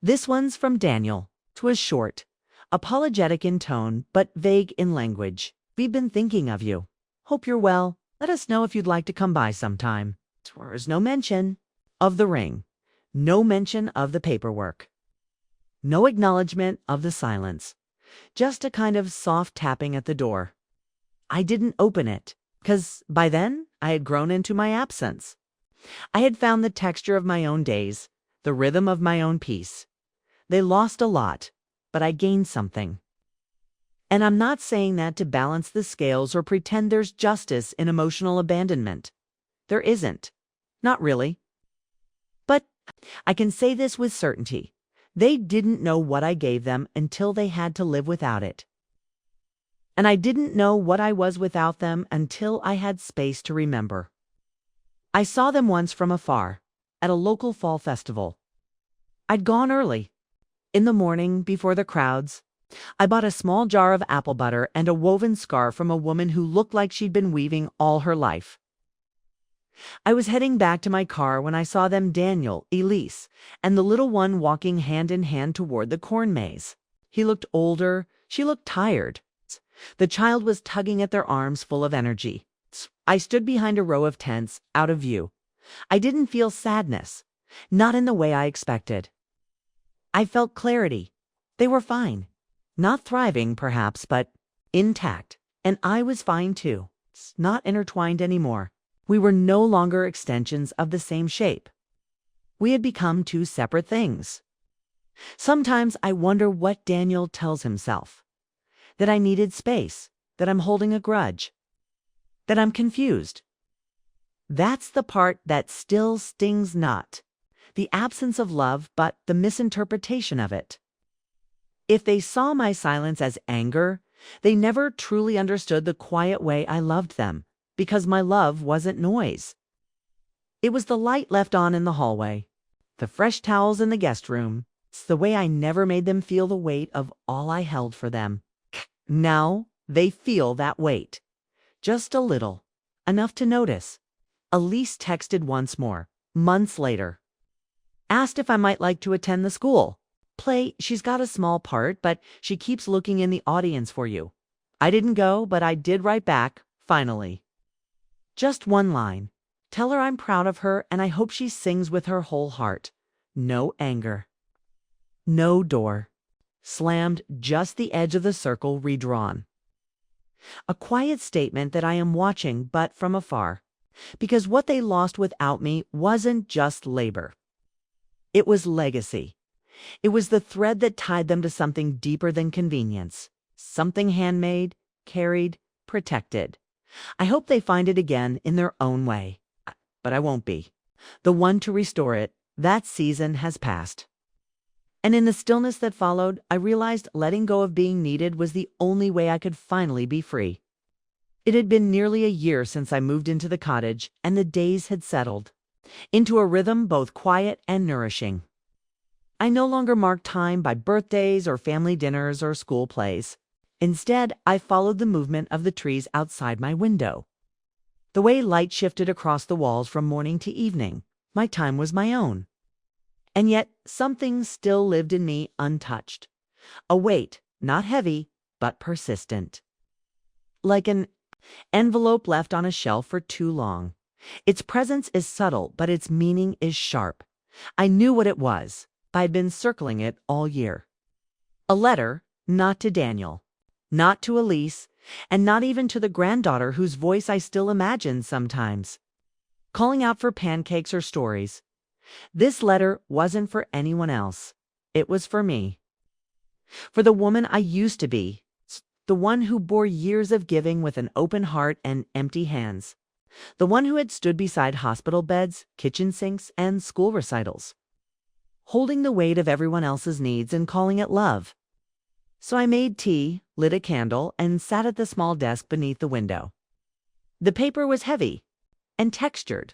This one's from Daniel. 'Twas short, apologetic in tone, but vague in language. We've been thinking of you. Hope you're well. Let us know if you'd like to come by sometime. There's no mention of the ring. No mention of the paperwork. No acknowledgement of the silence. Just a kind of soft tapping at the door. I didn't open it, 'cause by then I had grown into my absence. I had found the texture of my own days, the rhythm of my own peace. They lost a lot, but I gained something. And I'm not saying that to balance the scales or pretend there's justice in emotional abandonment. There isn't. Not really. But I can say this with certainty. They didn't know what I gave them until they had to live without it. And I didn't know what I was without them until I had space to remember. I saw them once from afar, at a local fall festival. I'd gone early. In the morning, before the crowds, I bought a small jar of apple butter and a woven scarf from a woman who looked like she'd been weaving all her life. I was heading back to my car when I saw them, Daniel, Elise, and the little one walking hand in hand toward the corn maze. He looked older, she looked tired. The child was tugging at their arms full of energy. I stood behind a row of tents, out of view. I didn't feel sadness, not in the way I expected. I felt clarity. They were fine. Not thriving, perhaps, but intact. And I was fine too. Not intertwined anymore. We were no longer extensions of the same shape. We had become two separate things. Sometimes I wonder what Daniel tells himself. That I needed space, that I'm holding a grudge, that I'm confused. That's the part that still stings not. The absence of love, but the misinterpretation of it. If they saw my silence as anger, they never truly understood the quiet way I loved them. Because my love wasn't noise. It was the light left on in the hallway, the fresh towels in the guest room. It's the way I never made them feel the weight of all I held for them. Now they feel that weight. Just a little. Enough to notice. Elise texted once more, months later. Asked if I might like to attend the school play. She's got a small part, but she keeps looking in the audience for you. I didn't go, but I did write back, finally. Just one line. Tell her I'm proud of her and I hope she sings with her whole heart. No anger. No door. Slammed, just the edge of the circle redrawn. A quiet statement that I am watching but from afar. Because what they lost without me wasn't just labor. It was legacy. It was the thread that tied them to something deeper than convenience. Something handmade, carried, protected. I hope they find it again in their own way. But I won't be the one to restore it. That season has passed. And in the stillness that followed, I realized letting go of being needed was the only way I could finally be free. It had been nearly a year since I moved into the cottage, and the days had settled into a rhythm both quiet and nourishing. I no longer marked time by birthdays or family dinners or school plays. Instead, I followed the movement of the trees outside my window. The way light shifted across the walls from morning to evening, my time was my own. And yet, something still lived in me untouched. A weight, not heavy, but persistent. Like an envelope left on a shelf for too long. Its presence is subtle, but its meaning is sharp. I knew what it was. I'd been circling it all year. A letter, not to Daniel. Not to Elise, and not even to the granddaughter whose voice I still imagine sometimes, calling out for pancakes or stories. This letter wasn't for anyone else. It was for me. For the woman I used to be, the one who bore years of giving with an open heart and empty hands, the one who had stood beside hospital beds, kitchen sinks, and school recitals, holding the weight of everyone else's needs and calling it love. So I made tea, lit a candle, and sat at the small desk beneath the window. The paper was heavy and textured,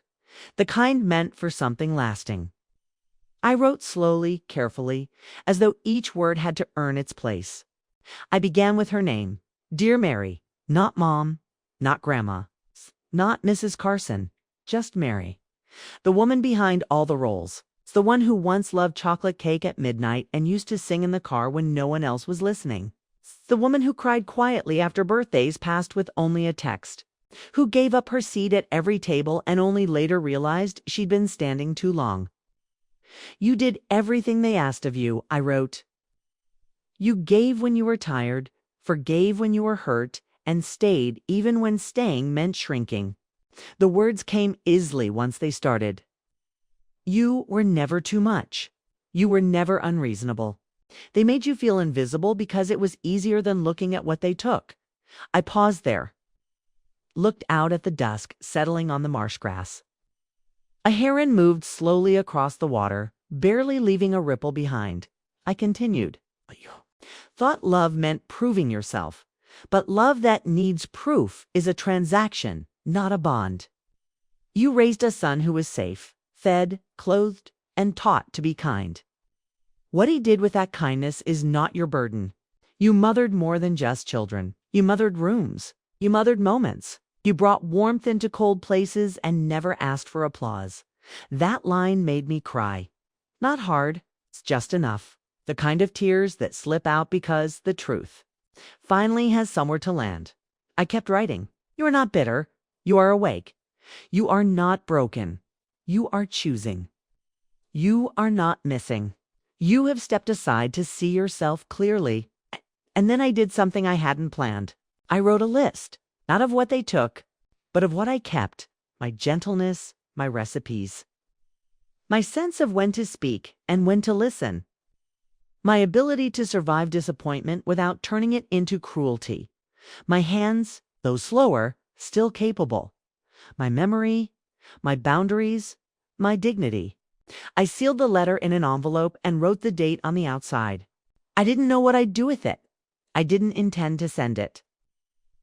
the kind meant for something lasting. I wrote slowly, carefully, as though each word had to earn its place. I began with her name, Dear Mary, not Mom, not Grandma, not Mrs. Carson, just Mary, the woman behind all the roles. The one who once loved chocolate cake at midnight and used to sing in the car when no one else was listening. The woman who cried quietly after birthdays passed with only a text. Who gave up her seat at every table and only later realized she'd been standing too long. You did everything they asked of you, I wrote. You gave when you were tired, forgave when you were hurt, and stayed even when staying meant shrinking. The words came easily once they started. You were never too much. You were never unreasonable. They made you feel invisible because it was easier than looking at what they took. I paused there, looked out at the dusk settling on the marsh grass. A heron moved slowly across the water, barely leaving a ripple behind. I continued. Thought love meant proving yourself, but love that needs proof is a transaction, not a bond. You raised a son who was safe, fed, clothed, and taught to be kind. What he did with that kindness is not your burden. You mothered more than just children. You mothered rooms. You mothered moments. You brought warmth into cold places and never asked for applause. That line made me cry. Not hard, it's just enough. The kind of tears that slip out because the truth finally has somewhere to land. I kept writing. You are not bitter. You are awake. You are not broken. You are choosing. You are not missing. You have stepped aside to see yourself clearly. And then I did something I hadn't planned. I wrote a list, not of what they took, but of what I kept, my gentleness, my recipes, my sense of when to speak and when to listen, my ability to survive disappointment without turning it into cruelty, my hands, though slower, still capable, my memory, my boundaries, my dignity. I sealed the letter in an envelope and wrote the date on the outside. I didn't know what I'd do with it. I didn't intend to send it.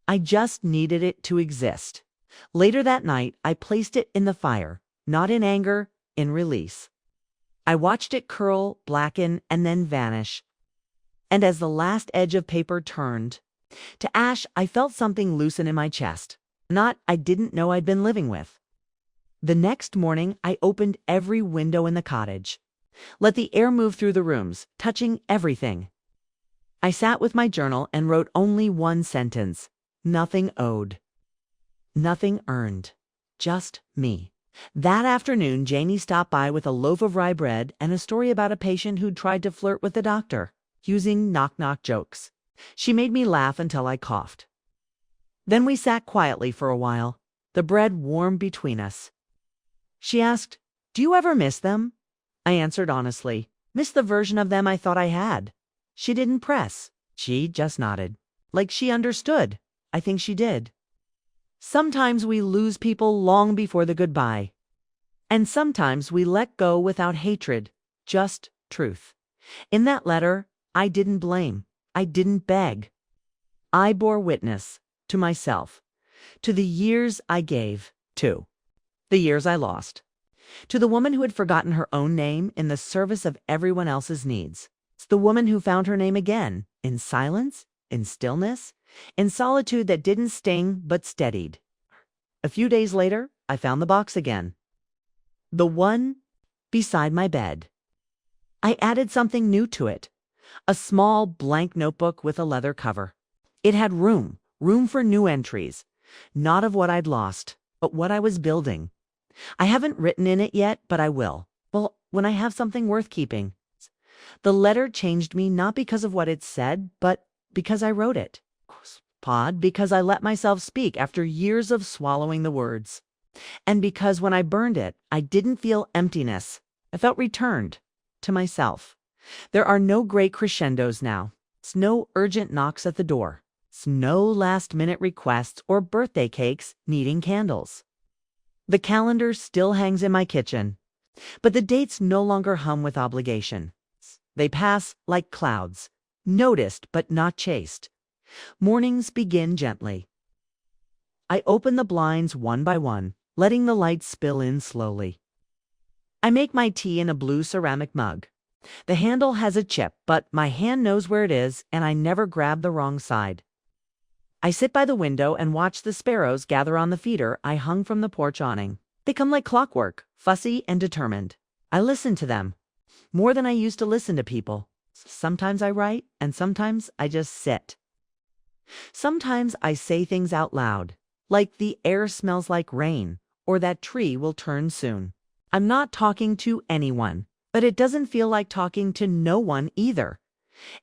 I just needed it to exist. Later that night, I placed it in the fire, not in anger, in release. I watched it curl, blacken, and then vanish. And as the last edge of paper turned to ash, I felt something loosen in my chest. Not I didn't know I'd been living with. The next morning, I opened every window in the cottage. Let the air move through the rooms, touching everything. I sat with my journal and wrote only one sentence. Nothing owed. Nothing earned. Just me. That afternoon, Janie stopped by with a loaf of rye bread and a story about a patient who'd tried to flirt with the doctor, using knock-knock jokes. She made me laugh until I coughed. Then we sat quietly for a while, the bread warm between us. She asked, "Do you ever miss them?" I answered honestly, "Miss the version of them I thought I had." She didn't press. She just nodded. Like she understood. I think she did. Sometimes we lose people long before the goodbye. And sometimes we let go without hatred, just truth. In that letter, I didn't blame. I didn't beg. I bore witness to myself, to the years I gave, to the years I lost, to the woman who had forgotten her own name in the service of everyone else's needs. It's the woman who found her name again, in silence, in stillness, in solitude that didn't sting but steadied. A few days later, I found the box again. The one beside my bed. I added something new to it. A small blank notebook with a leather cover. It had room for new entries. Not of what I'd lost, but what I was building. I haven't written in it yet, but I will. Well, when I have something worth keeping. The letter changed me not because of what it said, but because I wrote it. Because I let myself speak after years of swallowing the words. And because when I burned it, I didn't feel emptiness. I felt returned to myself. There are no great crescendos now. It's no urgent knocks at the door. It's no last-minute requests or birthday cakes needing candles. The calendar still hangs in my kitchen, but the dates no longer hum with obligation. They pass like clouds, noticed but not chased. Mornings begin gently. I open the blinds one by one, letting the light spill in slowly. I make my tea in a blue ceramic mug. The handle has a chip, but my hand knows where it is, and I never grab the wrong side. I sit by the window and watch the sparrows gather on the feeder I hung from the porch awning. They come like clockwork, fussy and determined. I listen to them, more than I used to listen to people. Sometimes I write, and sometimes I just sit. Sometimes I say things out loud, like the air smells like rain, or that tree will turn soon. I'm not talking to anyone, but it doesn't feel like talking to no one either.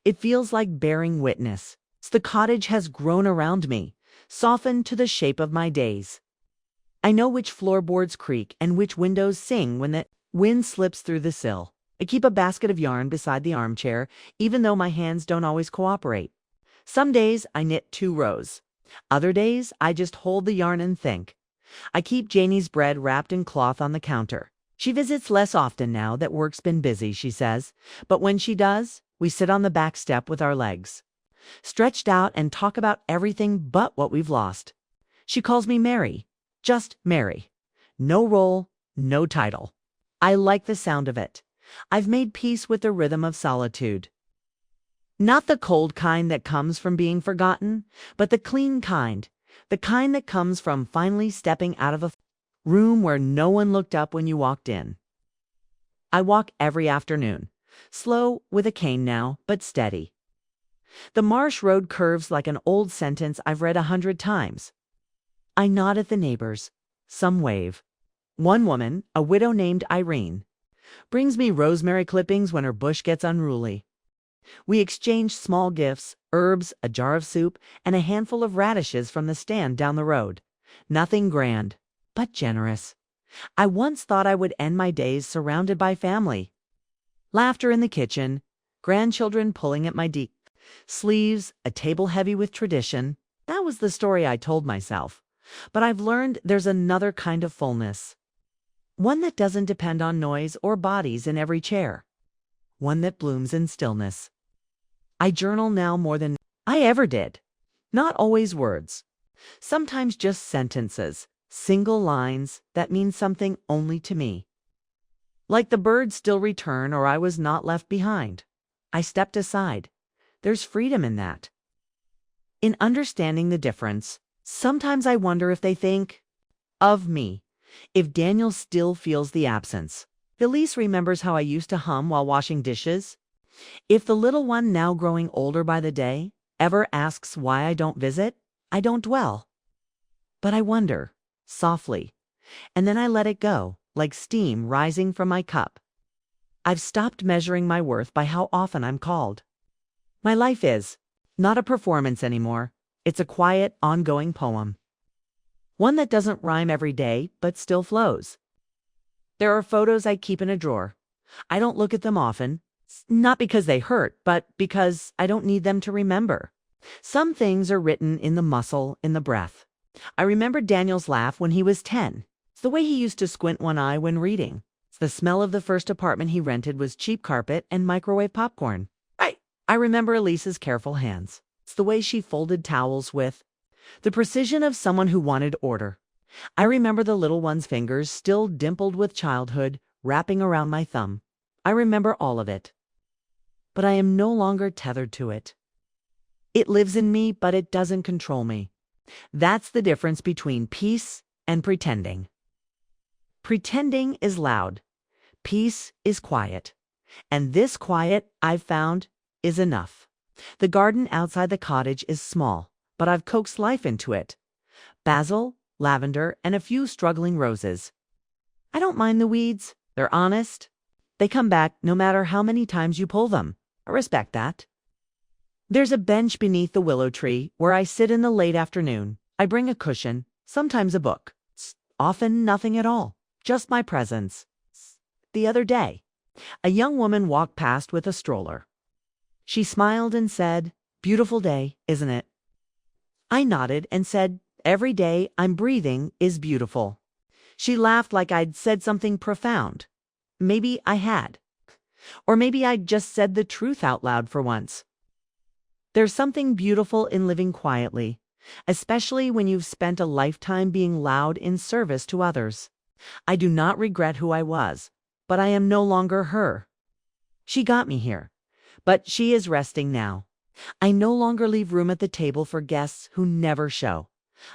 It feels like bearing witness. The cottage has grown around me, softened to the shape of my days. I know which floorboards creak and which windows sing when the wind slips through the sill. I keep a basket of yarn beside the armchair, even though my hands don't always cooperate. Some days I knit 2 rows. Other days I just hold the yarn and think. I keep Janie's bread wrapped in cloth on the counter. She visits less often now that work's been busy, she says. But when she does, we sit on the back step with our legs stretched out and talk about everything but what we've lost. She calls me Mary. Just Mary. No role, no title. I like the sound of it. I've made peace with the rhythm of solitude. Not the cold kind that comes from being forgotten, but the clean kind. The kind that comes from finally stepping out of a room where no one looked up when you walked in. I walk every afternoon. Slow, with a cane now, but steady. The marsh road curves like an old sentence I've read 100 times. I nod at the neighbors. Some wave. One woman, a widow named Irene, brings me rosemary clippings when her bush gets unruly. We exchange small gifts, herbs, a jar of soup, and a handful of radishes from the stand down the road. Nothing grand, but generous. I once thought I would end my days surrounded by family. Laughter in the kitchen, grandchildren pulling at my deep sleeves, a table heavy with tradition. That was the story I told myself. But I've learned there's another kind of fullness. One that doesn't depend on noise or bodies in every chair. One that blooms in stillness. I journal now more than I ever did. Not always words. Sometimes just sentences, single lines that mean something only to me. Like the birds still return or I was not left behind. I stepped aside. There's freedom in that. In understanding the difference, sometimes I wonder if they think of me. If Daniel still feels the absence. Elise remembers how I used to hum while washing dishes. If the little one, now growing older by the day, ever asks why I don't visit, I don't dwell. But I wonder, softly, and then I let it go, like steam rising from my cup. I've stopped measuring my worth by how often I'm called. My life is not a performance anymore. It's a quiet, ongoing poem. One that doesn't rhyme every day, but still flows. There are photos I keep in a drawer. I don't look at them often, not because they hurt, but because I don't need them to remember. Some things are written in the muscle, in the breath. I remember Daniel's laugh when he was 10. It's the way he used to squint one eye when reading. The smell of the first apartment he rented was cheap carpet and microwave popcorn. I remember Elise's careful hands. It's the way she folded towels with the precision of someone who wanted order. I remember the little one's fingers, still dimpled with childhood, wrapping around my thumb. I remember all of it. But I am no longer tethered to it. It lives in me, but it doesn't control me. That's the difference between peace and pretending. Pretending is loud. Peace is quiet. And this quiet, I've found, is enough. The garden outside the cottage is small, but I've coaxed life into it. Basil, lavender, and a few struggling roses. I don't mind the weeds. They're honest. They come back no matter how many times you pull them. I respect that. There's a bench beneath the willow tree where I sit in the late afternoon. I bring a cushion, sometimes a book. Often nothing at all, just my presence. The other day, a young woman walked past with a stroller. She smiled and said, "Beautiful day, isn't it?" I nodded and said, "Every day I'm breathing is beautiful." She laughed like I'd said something profound. Maybe I had. Or maybe I'd just said the truth out loud for once. There's something beautiful in living quietly, especially when you've spent a lifetime being loud in service to others. I do not regret who I was, but I am no longer her. She got me here, but she is resting now. I no longer leave room at the table for guests who never show.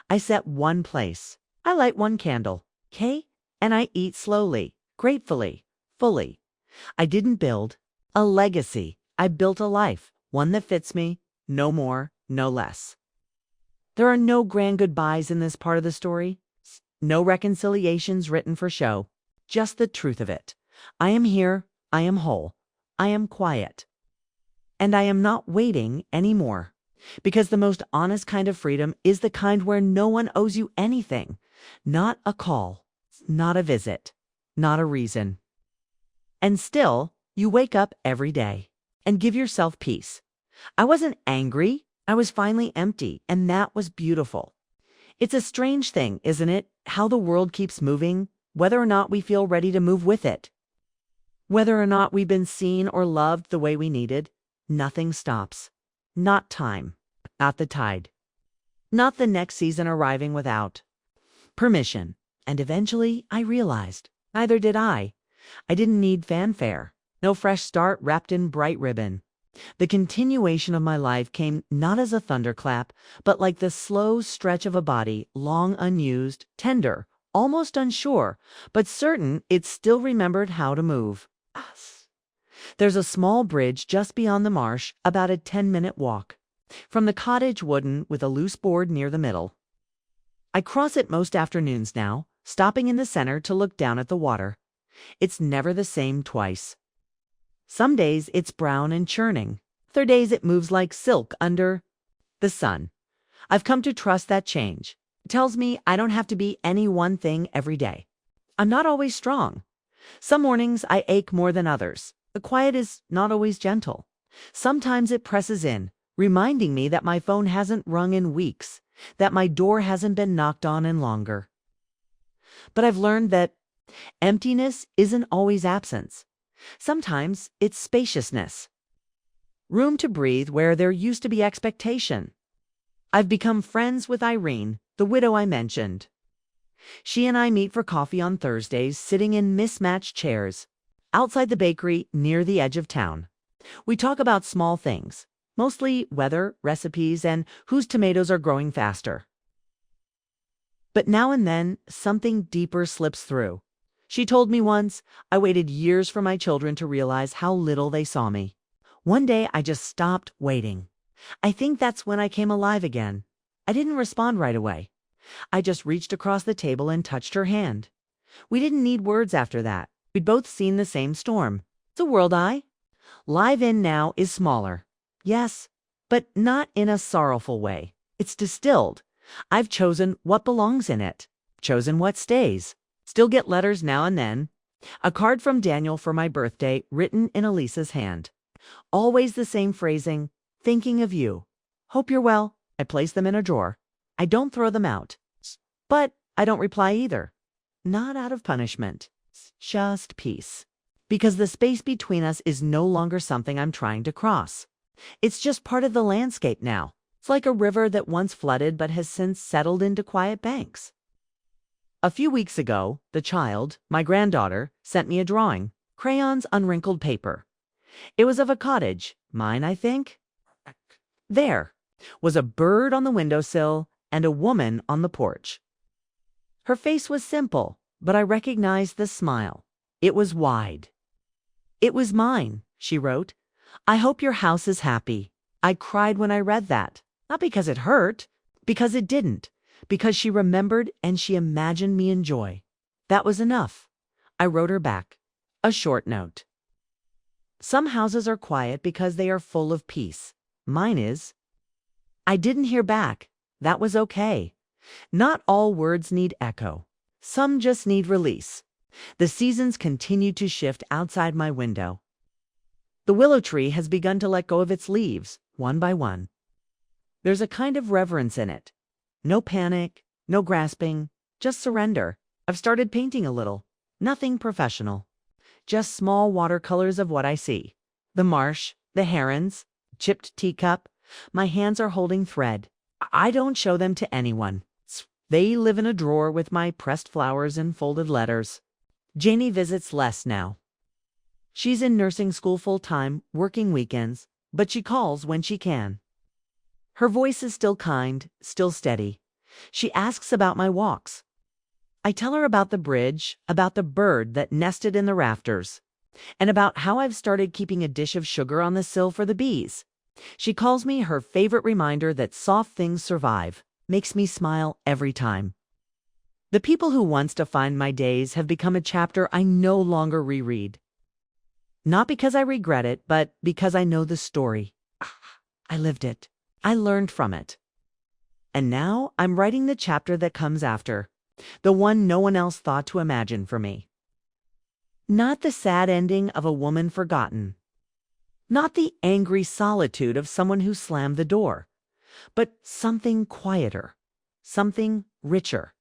I set one place. I light one candle, okay? And I eat slowly, gratefully, fully. I didn't build a legacy. I built a life, one that fits me, no more, no less. There are no grand goodbyes in this part of the story. No reconciliations written for show. Just the truth of it. I am here. I am whole. I am quiet. And I am not waiting anymore. Because the most honest kind of freedom is the kind where no one owes you anything. Not a call. Not a visit. Not a reason. And still, you wake up every day and give yourself peace. I wasn't angry. I was finally empty, and that was beautiful. It's a strange thing, isn't it? How the world keeps moving, whether or not we feel ready to move with it. Whether or not we've been seen or loved the way we needed, nothing stops. Not time. Not the tide. Not the next season arriving without permission. And eventually I realized, neither did I. I didn't need fanfare. No fresh start wrapped in bright ribbon. The continuation of my life came not as a thunderclap, but like the slow stretch of a body, long unused, tender, almost unsure, but certain it still remembered how to move. There's a small bridge just beyond the marsh, about a 10-minute walk. From the cottage, wooden, with a loose board near the middle. I cross it most afternoons now, stopping in the center to look down at the water. It's never the same twice. Some days it's brown and churning. Other days it moves like silk under the sun. I've come to trust that change. It tells me I don't have to be any one thing every day. I'm not always strong. Some mornings I ache more than others. The quiet is not always gentle. Sometimes it presses in, reminding me that my phone hasn't rung in weeks, that my door hasn't been knocked on in longer. But I've learned that emptiness isn't always absence. Sometimes it's spaciousness. Room to breathe where there used to be expectation. I've become friends with Irene, the widow I mentioned. She and I meet for coffee on Thursdays, sitting in mismatched chairs, outside the bakery near the edge of town. We talk about small things, mostly weather, recipes, and whose tomatoes are growing faster. But now and then, something deeper slips through. She told me once, I waited years for my children to realize how little they saw me. One day, I just stopped waiting. I think that's when I came alive again. I didn't respond right away. I just reached across the table and touched her hand. We didn't need words after that. We'd both seen the same storm. The world I live in now is smaller. Yes, but not in a sorrowful way. It's distilled. I've chosen what belongs in it, chosen what stays. Still get letters now and then. A card from Daniel for my birthday, written in Elisa's hand. Always the same phrasing, thinking of you. Hope you're well. I place them in a drawer. I don't throw them out. But I don't reply either. Not out of punishment. Just peace. Because the space between us is no longer something I'm trying to cross. It's just part of the landscape now. It's like a river that once flooded but has since settled into quiet banks. A few weeks ago, the child, my granddaughter, sent me a drawing, crayons on wrinkled paper. It was of a cottage, mine, I think. There was a bird on the windowsill and a woman on the porch. Her face was simple, but I recognized the smile. It was wide. It was mine, she wrote. I hope your house is happy. I cried when I read that. Not because it hurt, because it didn't. Because she remembered and she imagined me in joy. That was enough. I wrote her back. A short note. Some houses are quiet because they are full of peace. Mine is. I didn't hear back. That was okay. Not all words need echo. Some just need release. The seasons continue to shift outside my window. The willow tree has begun to let go of its leaves, one by one. There's a kind of reverence in it. No panic, no grasping, just surrender. I've started painting a little. Nothing professional. Just small watercolors of what I see. The marsh, the herons, chipped teacup. My hands are holding thread. I don't show them to anyone. They live in a drawer with my pressed flowers and folded letters. Janie visits less now. She's in nursing school full-time, working weekends, but she calls when she can. Her voice is still kind, still steady. She asks about my walks. I tell her about the bridge, about the bird that nested in the rafters, and about how I've started keeping a dish of sugar on the sill for the bees. She calls me her favorite reminder that soft things survive, makes me smile every time. The people who once defined my days have become a chapter I no longer reread. Not because I regret it, but because I know the story. I lived it. I learned from it. And now I'm writing the chapter that comes after, the one no one else thought to imagine for me. Not the sad ending of a woman forgotten. Not the angry solitude of someone who slammed the door, but something quieter, something richer.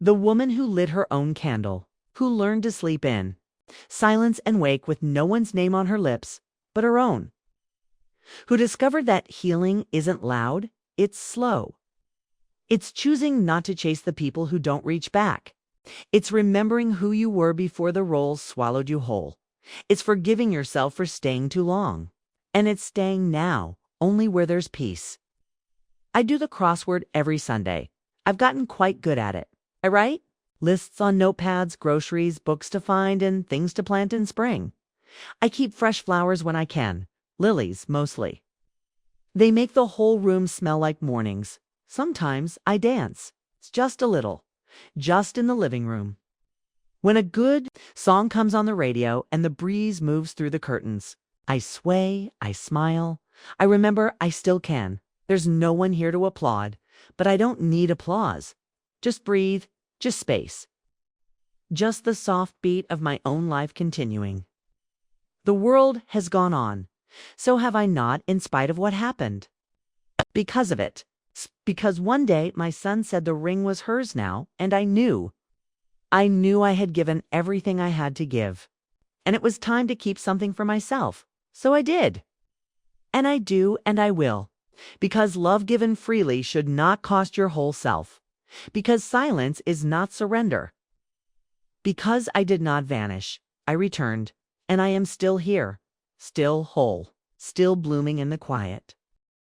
The woman who lit her own candle, who learned to sleep in silence and wake with no one's name on her lips but her own. Who discovered that healing isn't loud, it's slow. It's choosing not to chase the people who don't reach back. It's remembering who you were before the roles swallowed you whole. It's forgiving yourself for staying too long. And it's staying now, only where there's peace. I do the crossword every Sunday. I've gotten quite good at it. I write lists on notepads, groceries, books to find, and things to plant in spring. I keep fresh flowers when I can, lilies mostly. They make the whole room smell like mornings. Sometimes I dance. It's just a little. Just in the living room. When a good song comes on the radio and the breeze moves through the curtains, I sway, I smile. I remember I still can. There's no one here to applaud, but I don't need applause. Just breathe, just space. Just the soft beat of my own life continuing. The world has gone on. So have I not, in spite of what happened. Because of it. Because one day my son said the ring was hers now, and I knew. I knew I had given everything I had to give. And it was time to keep something for myself. So I did. And I do, and I will. Because love given freely should not cost your whole self. Because silence is not surrender. Because I did not vanish, I returned, and I am still here, still whole, still blooming in the quiet.